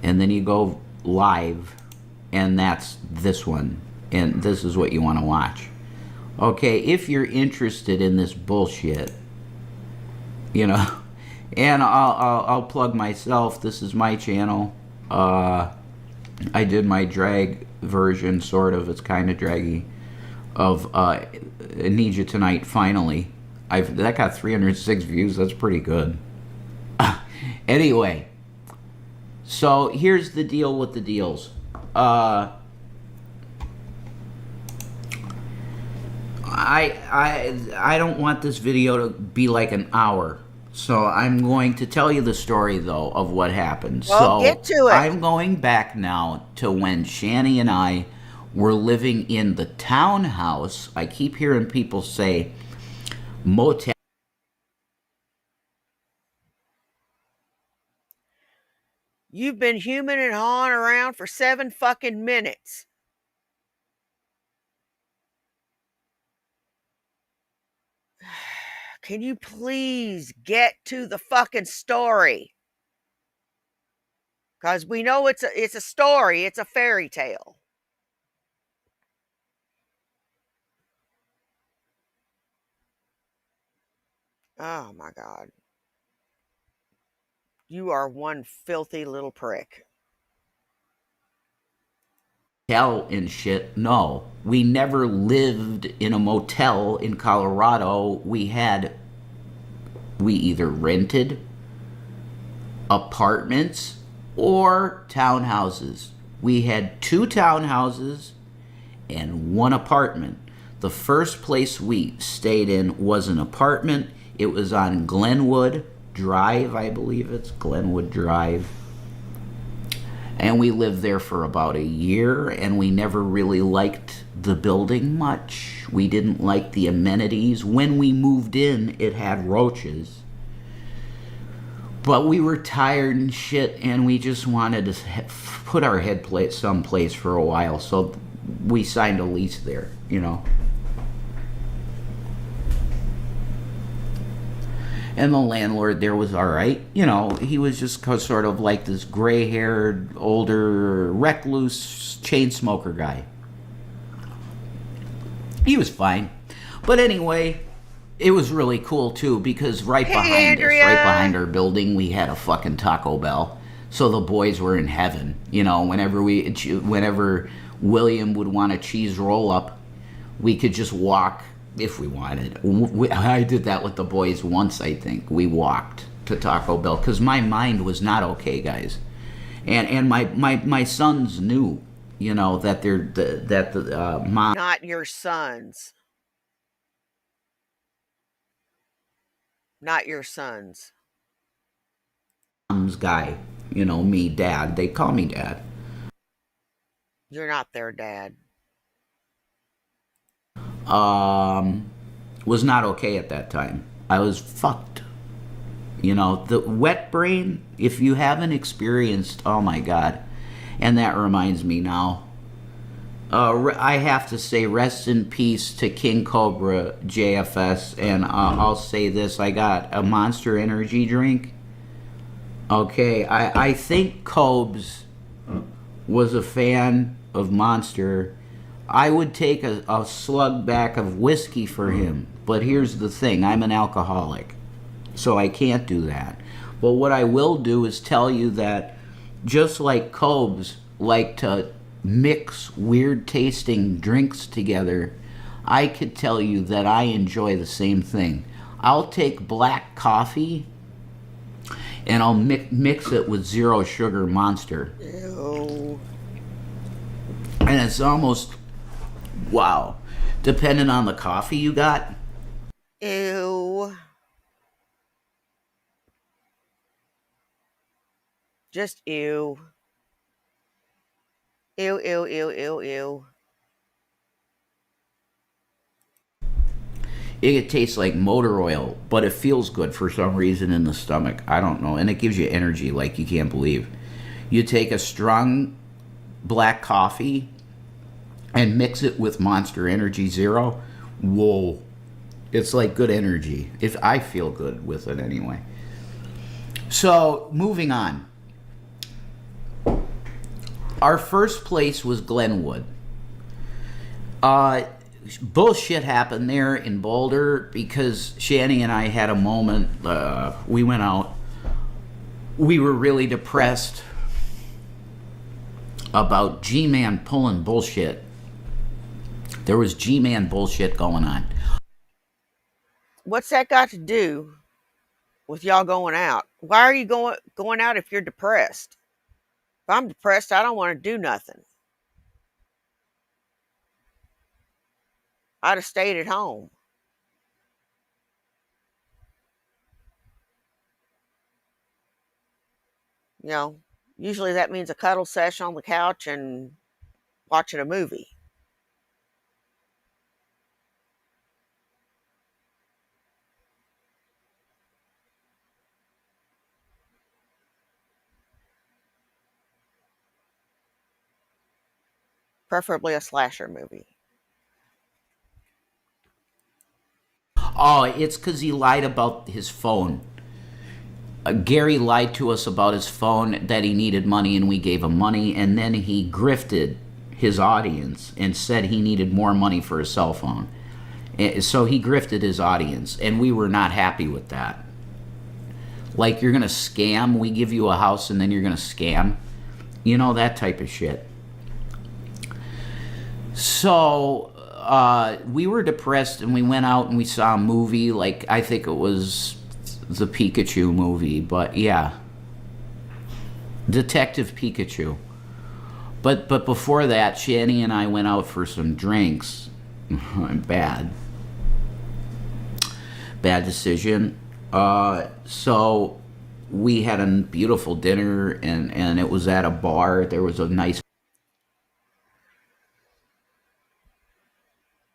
and then you go live, and that's this one. And this is what you want to watch. Okay, if you're interested in this bullshit, and I'll plug myself. This is my channel. I did my drag version, sort of. It's kind of draggy. Of Need You Tonight, finally. That got 306 views. That's pretty good. Anyway, so here's the deal with the deals. I don't want this video to be like an hour. So I'm going to tell you the story, though, of what happened. Well, So get to it. I'm going back now to when Shani and I were living in the townhouse. I keep hearing people say motel. You've been human and hawing around for 7 fucking minutes. Can you please get to the fucking story? Because we know it's a story. It's a fairy tale. Oh my God. You are one filthy little prick. And shit. No, we never lived in a motel in Colorado. We either rented apartments or townhouses. We had 2 townhouses and 1 apartment. The first place we stayed in was an apartment. It was on Glenwood Drive, I believe it's Glenwood Drive. And we lived there for about a year, and we never really liked the building much. We didn't like the amenities. When we moved in, it had roaches. But we were tired and shit, and we just wanted to put our head someplace for a while. So we signed a lease there, you know. And the landlord there was all right. You know, he was just sort of like this gray-haired, older, recluse chain smoker guy. He was fine. But anyway, it was really cool, too, because right behind our building, we had a fucking Taco Bell. So the boys were in heaven. You know, whenever William would want a cheese roll-up, we could just walk if we wanted. I did that with the boys once, I think. We walked to Taco Bell because my mind was not okay, guys. And my sons knew, you know, that the mom... Not your sons. Not your sons. Mom's guy, you know, me, dad. They call me dad. You're not their dad. Was not okay at that time. I was fucked. You know, the wet brain, if you haven't experienced, oh my God. And that reminds me now, I have to say rest in peace to King Cobra JFS, and I'll say this, I got a Monster Energy drink. Okay, I think Cobes was a fan of Monster. I would take a slug back of whiskey for him, but here's the thing, I'm an alcoholic, so I can't do that. But what I will do is tell you that just like Cobes like to mix weird tasting drinks together, I could tell you that I enjoy the same thing. I'll take black coffee and I'll mix it with 0 sugar Monster. Ew. And it's almost, wow, depending on the coffee you got. Ew. Just ew. Ew, ew, ew, ew, ew. It tastes like motor oil, but it feels good for some reason in the stomach. I don't know. And it gives you energy like you can't believe. You take a strong black coffee and mix it with Monster Energy Zero. Whoa. It's like good energy. I feel good with it anyway. So, moving on. Our first place was Glenwood. Bullshit happened there in Boulder because Shani and I had a moment. We went out. We were really depressed about G-Man pulling bullshit. There was G-Man bullshit going on. What's that got to do with y'all going out? Why are you going out if you're depressed? If I'm depressed, I don't want to do nothing. I'd have stayed at home. You know, usually that means a cuddle session on the couch and watching a movie. Preferably a slasher movie. Oh, it's because he lied about his phone. Gary lied to us about his phone, that he needed money, and we gave him money, and then he grifted his audience and said he needed more money for his cell phone. So he grifted his audience, and we were not happy with that. Like, you're going to scam, we give you a house, and then you're going to scam. You know, that type of shit. So we were depressed, and we went out and we saw a movie. Like, I think it was the Pikachu movie, but yeah, Detective Pikachu. But before that, Shani and I went out for some drinks. Bad decision. So we had a beautiful dinner, and it was at a bar. There was a nice.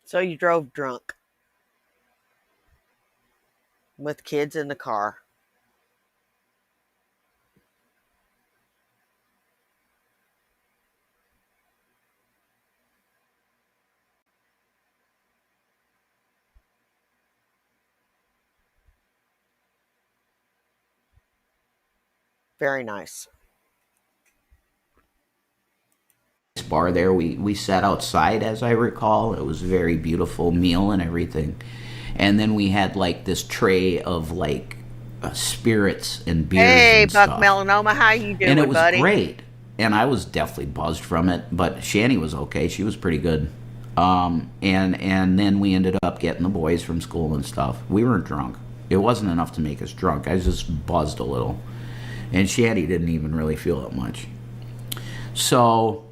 So you drove drunk with kids in the car. Very nice. Bar there. We sat outside, as I recall. It was a very beautiful meal and everything. And then we had like this tray of like spirits and beers Hey, and Buck stuff. Melanoma, how you doing, And it was buddy? great. And I was definitely buzzed from it, but Shani was okay. She was pretty good. And then we ended up getting the boys from school and stuff. We weren't drunk. It wasn't enough to make us drunk. I was just buzzed a little. And Shani didn't even really feel it much. So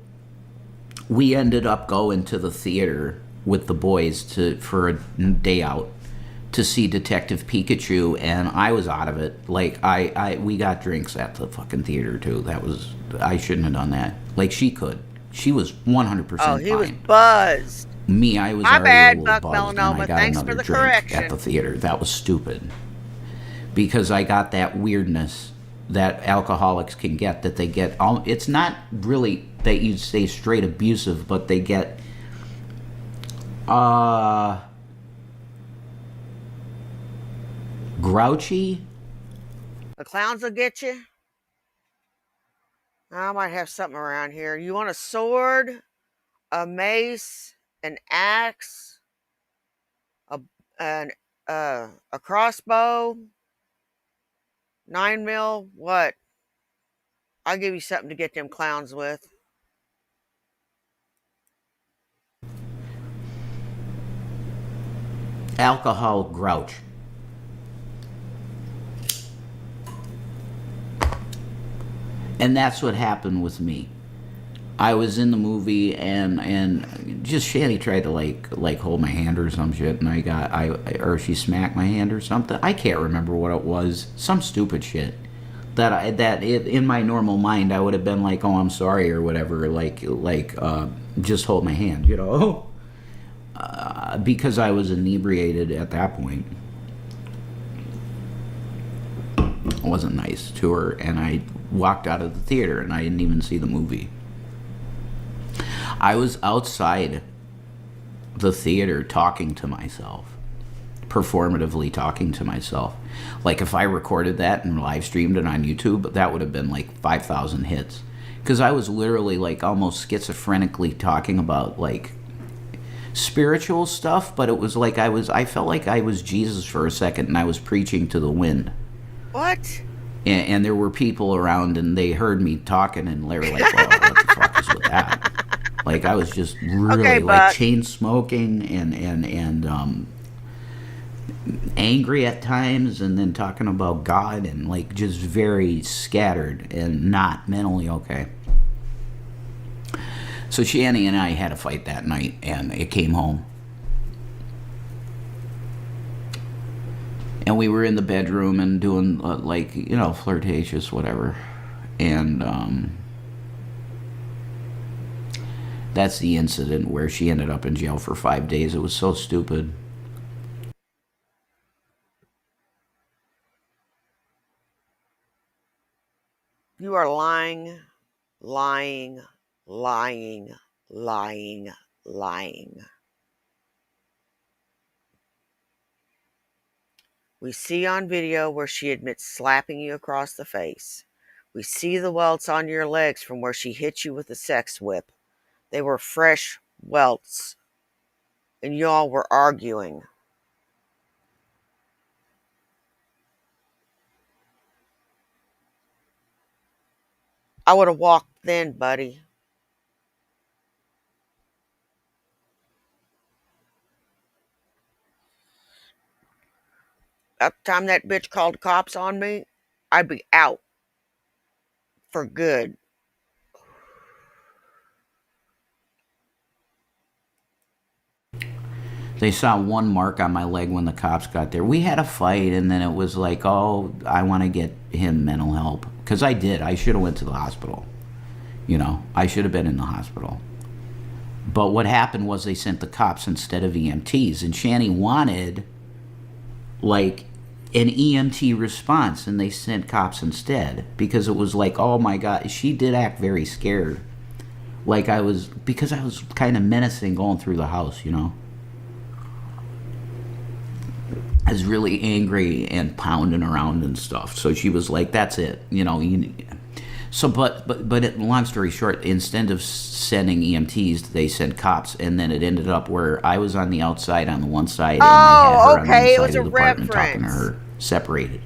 we ended up going to the theater with the boys for a day out to see Detective Pikachu, and I was out of it. Like, we got drinks at the fucking theater too. I shouldn't have done that. Like, she could. She was 100% Oh, he was fine. buzzed. Me, I was My already a bad, little Buck buzzed, and I Melanoma. got Thanks another for the drink correction. at the theater. That was stupid. Because I got that weirdness that alcoholics can get, that they get. It's not really that you'd say straight abusive, but they get grouchy. The clowns will get you. I might have something around here. You want a sword, a mace, an axe, a an a crossbow, 9 mil. What? I'll give you something to get them clowns with. Alcohol grouch. And that's what happened with me. I was in the movie, and just Shani tried to like hold my hand or some shit, and or she smacked my hand or something. I can't remember what it was. Some stupid shit that in my normal mind I would have been like, oh, I'm sorry or whatever, just hold my hand, you know. Because I was inebriated at that point. It wasn't nice to her, and I walked out of the theater, and I didn't even see the movie. I was outside the theater talking to myself, performatively talking to myself. Like, if I recorded that and live streamed it on YouTube, that would have been like 5,000 hits. Because I was literally like almost schizophrenically talking about like spiritual stuff, but it was like I felt like I was Jesus for a second, and I was preaching to the wind. What? And there were people around, and they heard me talking, and they were like, well, what the fuck is with that? Like, I was just really Okay, like Buck. chain smoking angry at times and then talking about God and like just very scattered and not mentally okay. So Shani and I had a fight that night and it came home. And we were in the bedroom and doing like, you know, flirtatious, whatever. And that's the incident where she ended up in jail for 5 days. It was so stupid. You are lying, lying, lying, lying, lying. We see on video where she admits slapping you across the face. We see the welts on your legs from where she hit you with a sex whip. They were fresh welts, and y'all were arguing. I would have walked then, buddy. By the time that bitch called the cops on me, I'd be out for good. They saw one mark on my leg when the cops got there. We had a fight, and then it was like, oh, I want to get him mental help. Because I did. I should have went to the hospital. You know, I should have been in the hospital. But what happened was they sent the cops instead of EMTs. And Shani wanted, like, an EMT response, and they sent cops instead. Because it was like, oh my God, she did act very scared. Like because I was kind of menacing going through the house, you know. I was really angry and pounding around and stuff. So she was like, "That's it," you know. So, long story short, instead of sending EMTs, they sent cops, and then it ended up where I was on the outside on the one side, and they had her on the inside of the apartment talking to her, separated.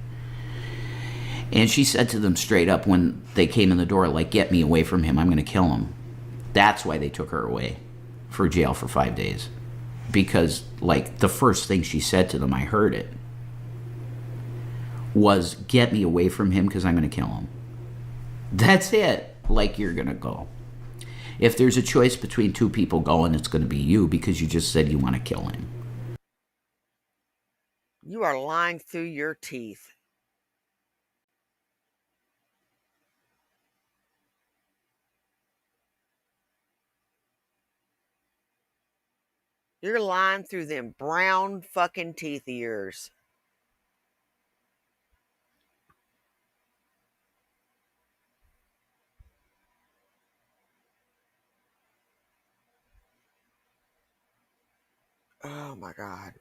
And she said to them straight up when they came in the door, like, "Get me away from him! I'm going to kill him." That's why they took her away for jail for 5 days. Because, like, the first thing she said to them, I heard it, was, "Get me away from him because I'm going to kill him." That's it. Like, you're going to go. If there's a choice between two people going, it's going to be you because you just said you want to kill him. You are lying through your teeth. You're lying through them brown fucking teeth of yours. Oh my God.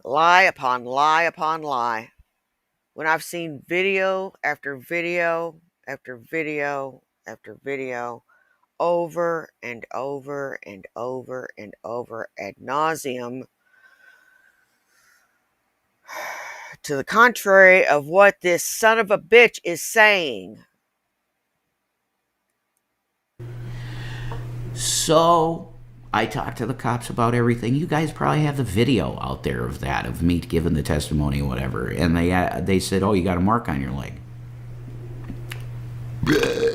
Lie upon lie upon lie. When I've seen video after video after video after video over and over and over and over ad nauseum to the contrary of what this son of a bitch is saying. So I talked to the cops about everything. You guys probably have the video out there of that, of me giving the testimony or whatever. And they said, "Oh, you got a mark on your leg."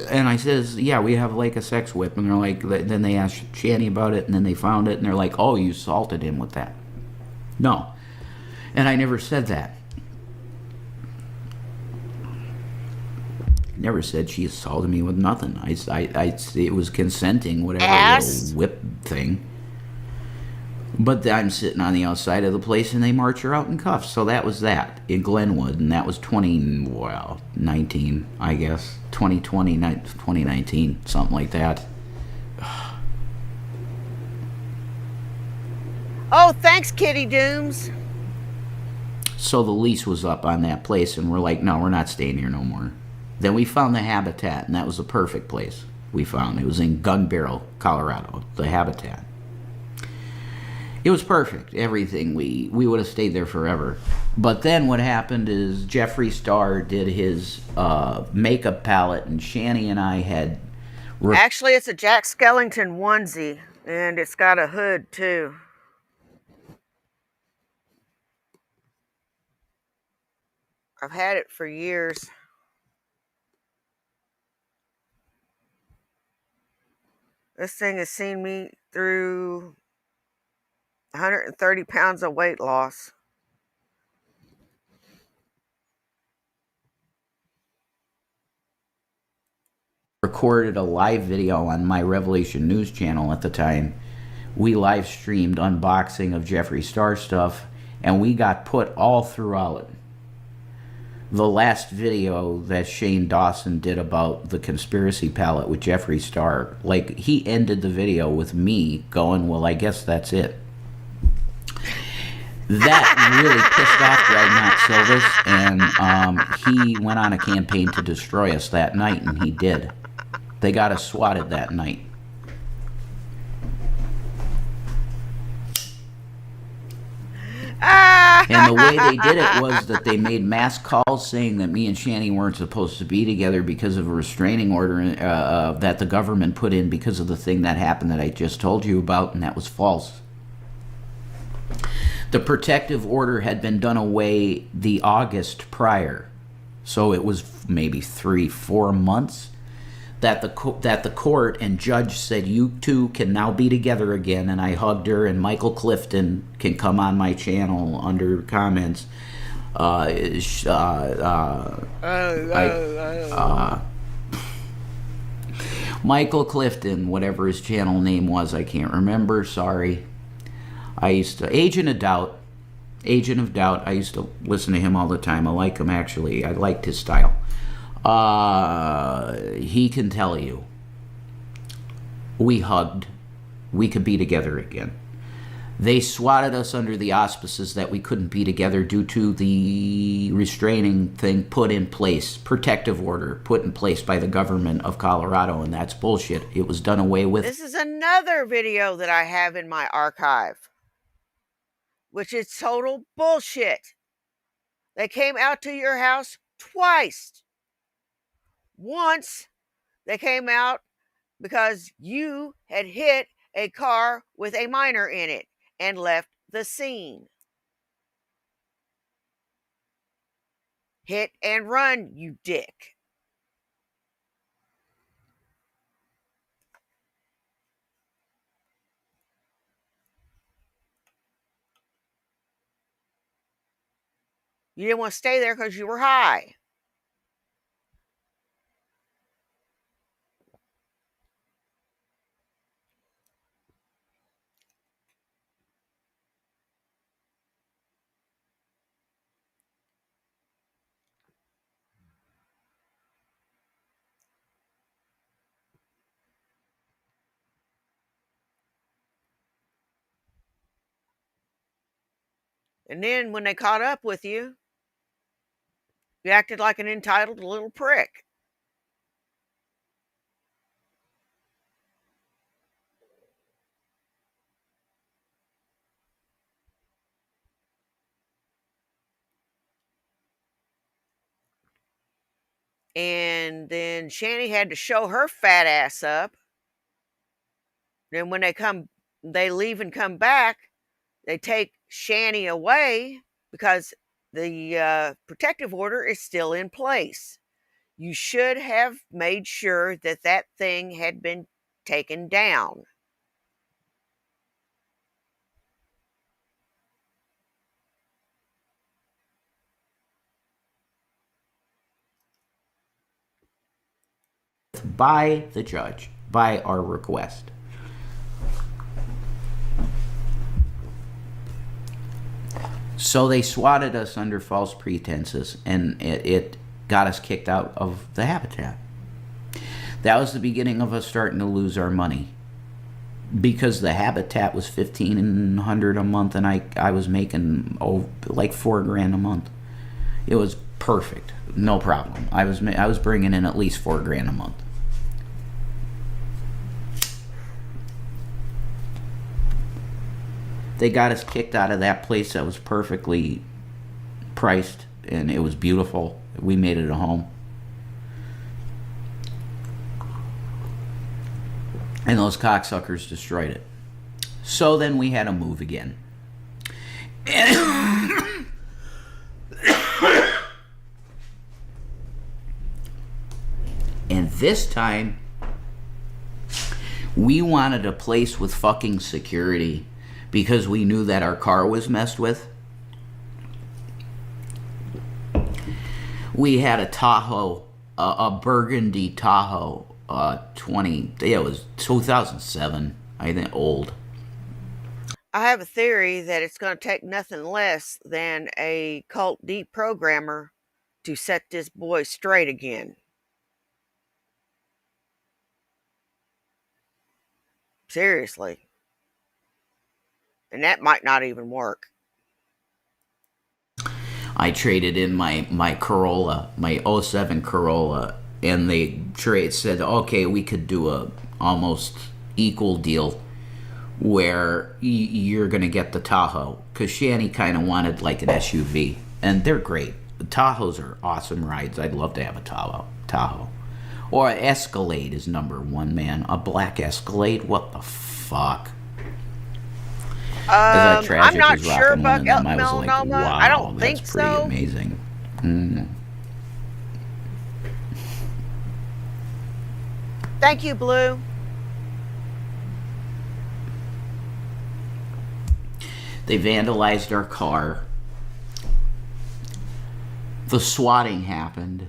And I says, "Yeah, we have like a sex whip." And they're like, then they asked Shani about it, and then they found it, and they're like, "Oh, you assaulted him with that." No. And I never said that. Never said she assaulted me with nothing. It was consenting, whatever, Ass. little whip thing. But I'm sitting on the outside of the place, and they march her out in cuffs. So that was that in Glenwood, and that was 2019, I guess, 2020, 2019, something like that. Oh, thanks, Kitty Dooms. So the lease was up on that place, and we're like, "No, we're not staying here no more." Then we found the Habitat, and that was the perfect place we found. It was in Gun Barrel, Colorado, the Habitat. It was perfect. Everything. We would have stayed there forever. But then what happened is Jeffree Star did his makeup palette, and Shani and I had... Actually, it's a Jack Skellington onesie, and it's got a hood, too. I've had it for years. This thing has seen me through 130 pounds of weight loss. Recorded a live video on my Revelation News channel at the time. We live streamed unboxing of Jeffree Star stuff, and we got put all throughout the last video that Shane Dawson did about the conspiracy palette with Jeffree Star. Like, he ended the video with me going, well, I guess that's it. That really pissed off Greg Silvis, and he went on a campaign to destroy us that night, and he did. They got us swatted that night. And the way they did it was that they made mass calls saying that me and Shani weren't supposed to be together because of a restraining order that the government put in because of the thing that happened that I just told you about, and that was false. The protective order had been done away the August prior, so it was maybe 3-4 months that the court and judge said, you two can now be together again, and I hugged her, and Michael Clifton can come on my channel under comments. Michael Clifton, whatever his channel name was, I can't remember, sorry. I used to, Agent of Doubt, I used to listen to him all the time. I like him, actually. I liked his style. He can tell you, we hugged, we could be together again. They swatted us under the auspices that we couldn't be together due to the restraining thing put in place, protective order put in place by the government of Colorado, and that's bullshit. It was done away with. This is another video that I have in my archive, which is total bullshit. They came out to your house twice. Once, they came out because you had hit a car with a minor in it and left the scene. Hit and run, you dick. You didn't want to stay there because you were high. And then when they caught up with you, you acted like an entitled little prick. And then Shani had to show her fat ass up. Then when they leave and come back, they take Shani away because the protective order is still in place. You should have made sure that that thing had been taken down. By the judge, by our request. So they swatted us under false pretenses, and it got us kicked out of the habitat. That was the beginning of us starting to lose our money, because the habitat was $1,500 a month, and I was making like $4,000 a month. It was perfect, no problem. I was bringing in at least $4,000 a month. They got us kicked out of that place that was perfectly priced, and it was beautiful. We made it a home. And those cocksuckers destroyed it. So then we had to move again. This time, we wanted a place with fucking security because we knew that our car was messed with. We had a Tahoe, a burgundy Tahoe, it was 2007, I think, old. I have a theory that it's going to take nothing less than a cult deprogrammer to set this boy straight again. Seriously. And that might not even work. I traded in my Corolla, my '07 Corolla, and they said, okay, we could do a almost equal deal where you're going to get the Tahoe. Because Shani kind of wanted like an SUV. And they're great. The Tahoes are awesome rides. I'd love to have a Tahoe. Or an Escalade is number one, man. A black Escalade? What the fuck? I'm not sure about melanoma. Like, wow, I don't think that's pretty so. Amazing. Thank you, Blue. They vandalized our car. The swatting happened.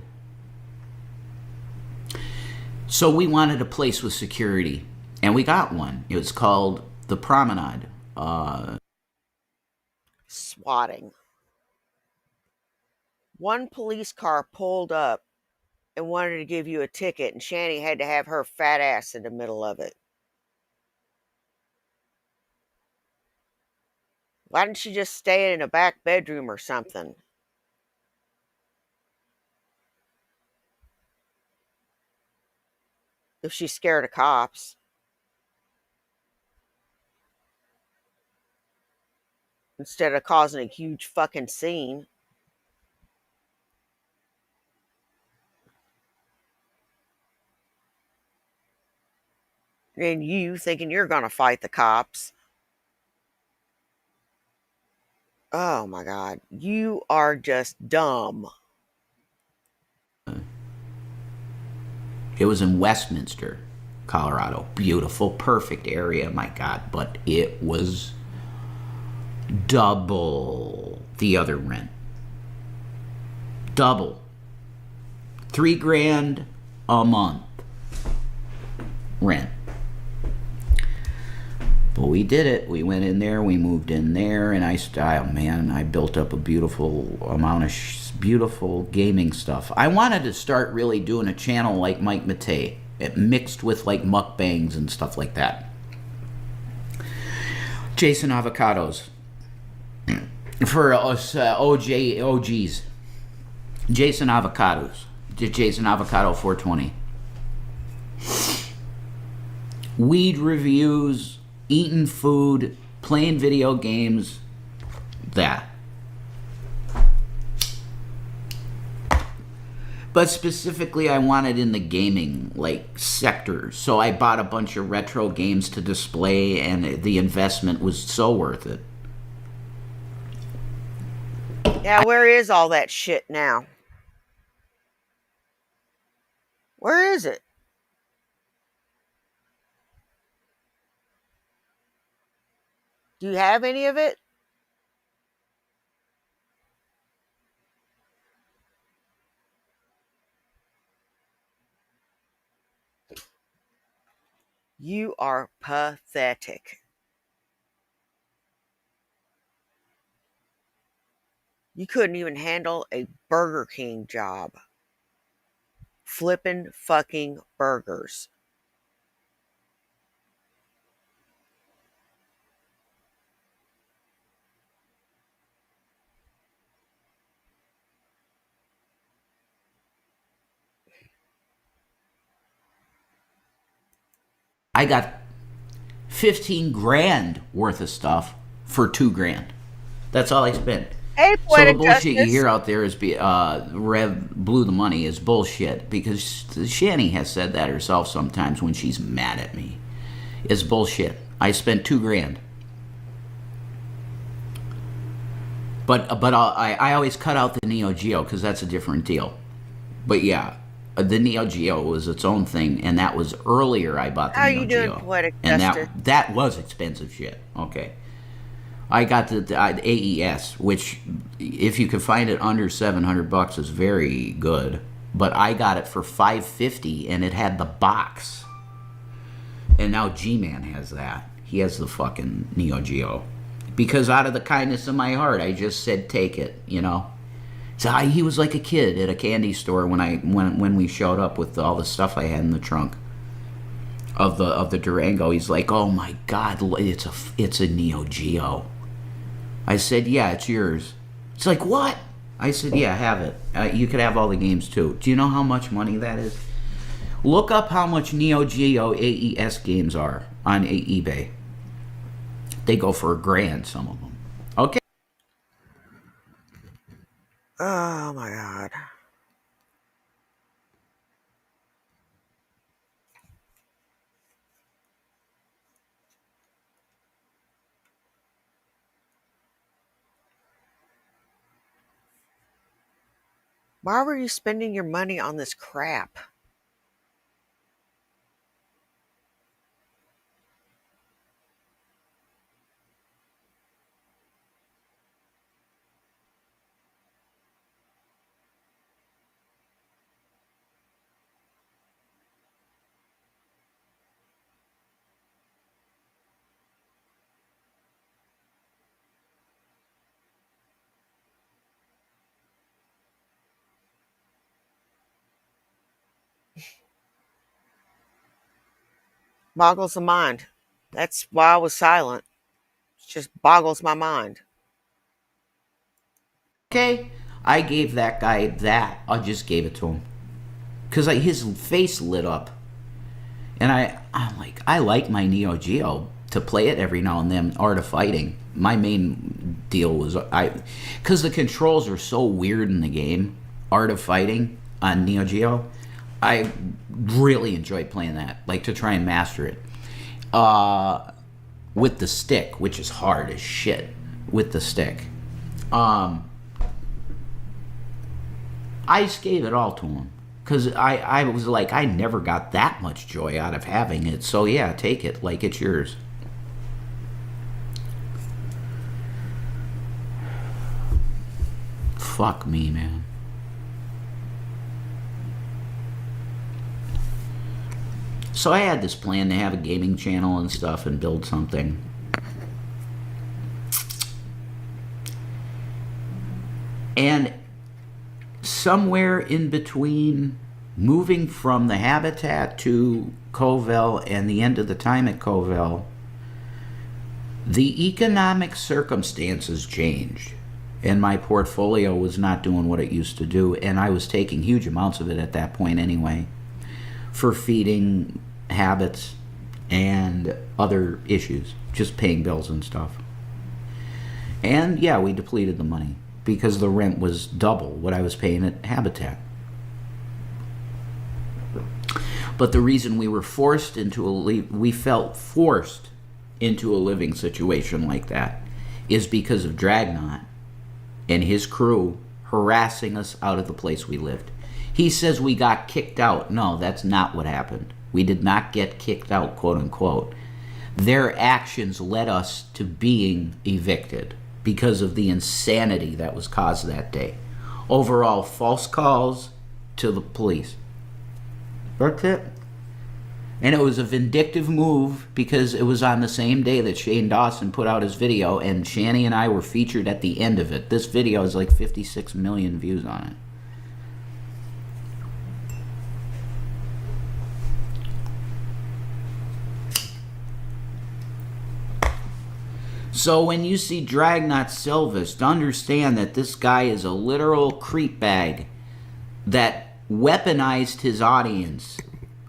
So we wanted a place with security, and we got one. It was called the Promenade. Swatting. One police car pulled up and wanted to give you a ticket, and Shani had to have her fat ass in the middle of it. Why didn't she just stay in a back bedroom or something? If she's scared of cops. Instead of causing a huge fucking scene. And you thinking you're gonna fight the cops. Oh my God. You are just dumb. It was in Westminster, Colorado. Beautiful, perfect area, my God. But it was double the other rent. Double. $3,000 a month rent. But we did it. We went in there. We moved in there, and I built up a beautiful amount of beautiful gaming stuff. I wanted to start really doing a channel like Mike Matei, mixed with like mukbangs and stuff like that. Jason Avocados for us OGs. Jason Avocados. Jason Avocado 420. Weed reviews. Eating food, playing video games, that. But specifically, I wanted in the gaming like sector, so I bought a bunch of retro games to display, and the investment was so worth it. Yeah, where is all that shit now? Where is it? Do you have any of it? You are pathetic. You couldn't even handle a Burger King job. Flippin' fucking burgers. I got 15 grand worth of stuff for 2 grand. That's all I spent. Hey, So the Poetic bullshit you Justice. hear out there is Rev blew the money is bullshit, because Shani has said that herself sometimes when she's mad at me. It's bullshit. I spent 2 grand. But I always cut out the Neo Geo because that's a different deal. But yeah, The Neo Geo was its own thing, and that was earlier. I bought the How Neo you doing, Geo, Poetic and Justice? that was expensive shit. Okay, I got the AES, which if you could find it under $700 is very good. But I got it for $550, and it had the box. And now G-Man has that. He has the fucking Neo Geo, because out of the kindness of my heart, I just said take it. You know. So he was like a kid at a candy store when we showed up with all the stuff I had in the trunk of the Durango. He's like, "Oh my God, it's a Neo Geo." I said, "Yeah, it's yours." It's like, "What?" I said, "Yeah, have it. You could have all the games too." Do you know how much money that is? Look up how much Neo Geo AES games are on eBay. They go for $1,000, some of them. Okay. Oh my God. Why were you spending your money on this crap? Boggles the mind. That's why I was silent. It just boggles my mind. Okay, I gave that guy that. I just gave it to him because his face lit up, and I'm like, I like my Neo Geo to play it every now and then. Art of Fighting. My main deal was because the controls are so weird in the game. Art of Fighting on Neo Geo. I really enjoyed playing that, like to try and master it. With the stick, which is hard as shit with the stick. I just gave it all to him because I was like, I never got that much joy out of having it. So yeah, take it like it's yours. Fuck me, man. So I had this plan to have a gaming channel and stuff and build something. And somewhere in between moving from the habitat to Covell and the end of the time at Covell, the economic circumstances changed. And my portfolio was not doing what it used to do. And I was taking huge amounts of it at that point anyway, for feeding habits and other issues, just paying bills and stuff. And yeah, we depleted the money because the rent was double what I was paying at Habitat. But the reason we were forced into we felt forced into a living situation like that is because of Dragnot and his crew harassing us out of the place we lived. He says we got kicked out. No, that's not what happened. We did not get kicked out, quote unquote. Their actions led us to being evicted because of the insanity that was caused that day. Overall, false calls to the police. That's it. And it was a vindictive move because it was on the same day that Shane Dawson put out his video, and Shani and I were featured at the end of it. This video has like 56 million views on it. So when you see Dragnot Silvest, understand that this guy is a literal creep bag that weaponized his audience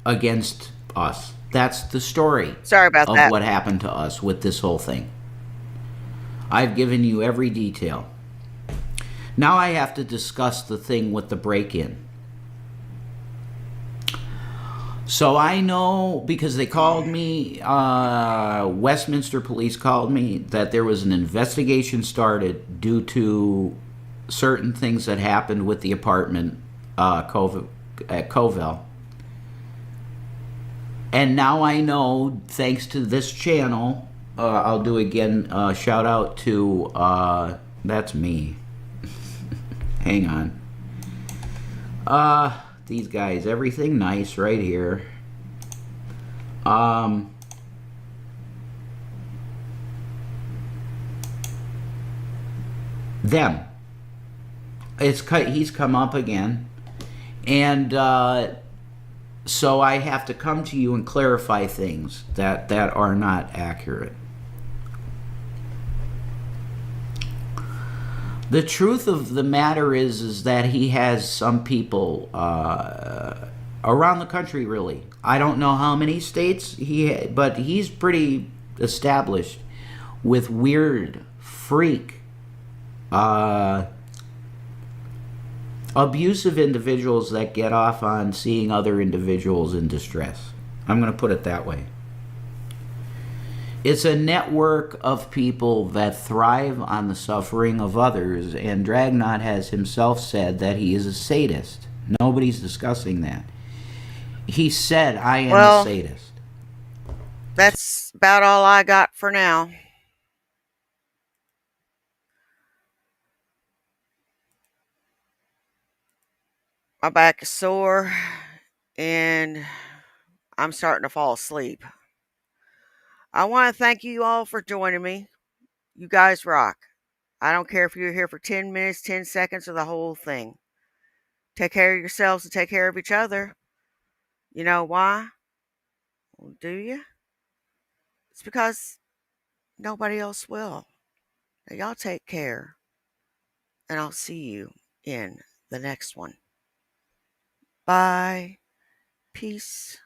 against us. That's the story. Sorry about of that. what happened to us with this whole thing. I've given you every detail. Now I have to discuss the thing with the break-in. So I know, because they called me, Westminster Police called me, that there was an investigation started due to certain things that happened with the apartment at Covell. And now I know, thanks to this channel, I'll do again. Shout out to that's me. Hang on. These guys, everything nice right here. Them. He's come up again, and so I have to come to you and clarify things that are not accurate. The truth of the matter is that he has some people around the country. Really, I don't know how many states but he's pretty established with weird freak. Abusive individuals that get off on seeing other individuals in distress. I'm going to put it that way. It's a network of people that thrive on the suffering of others, and Dragnot has himself said that he is a sadist. Nobody's discussing that. He said, I am a sadist. That's about all I got for now. My back is sore, and I'm starting to fall asleep. I want to thank you all for joining me. You guys rock. I don't care if you're here for 10 minutes, 10 seconds, or the whole thing. Take care of yourselves and take care of each other. You know why? Well, do you? It's because nobody else will. Now, y'all take care, and I'll see you in the next one. Bye. Peace.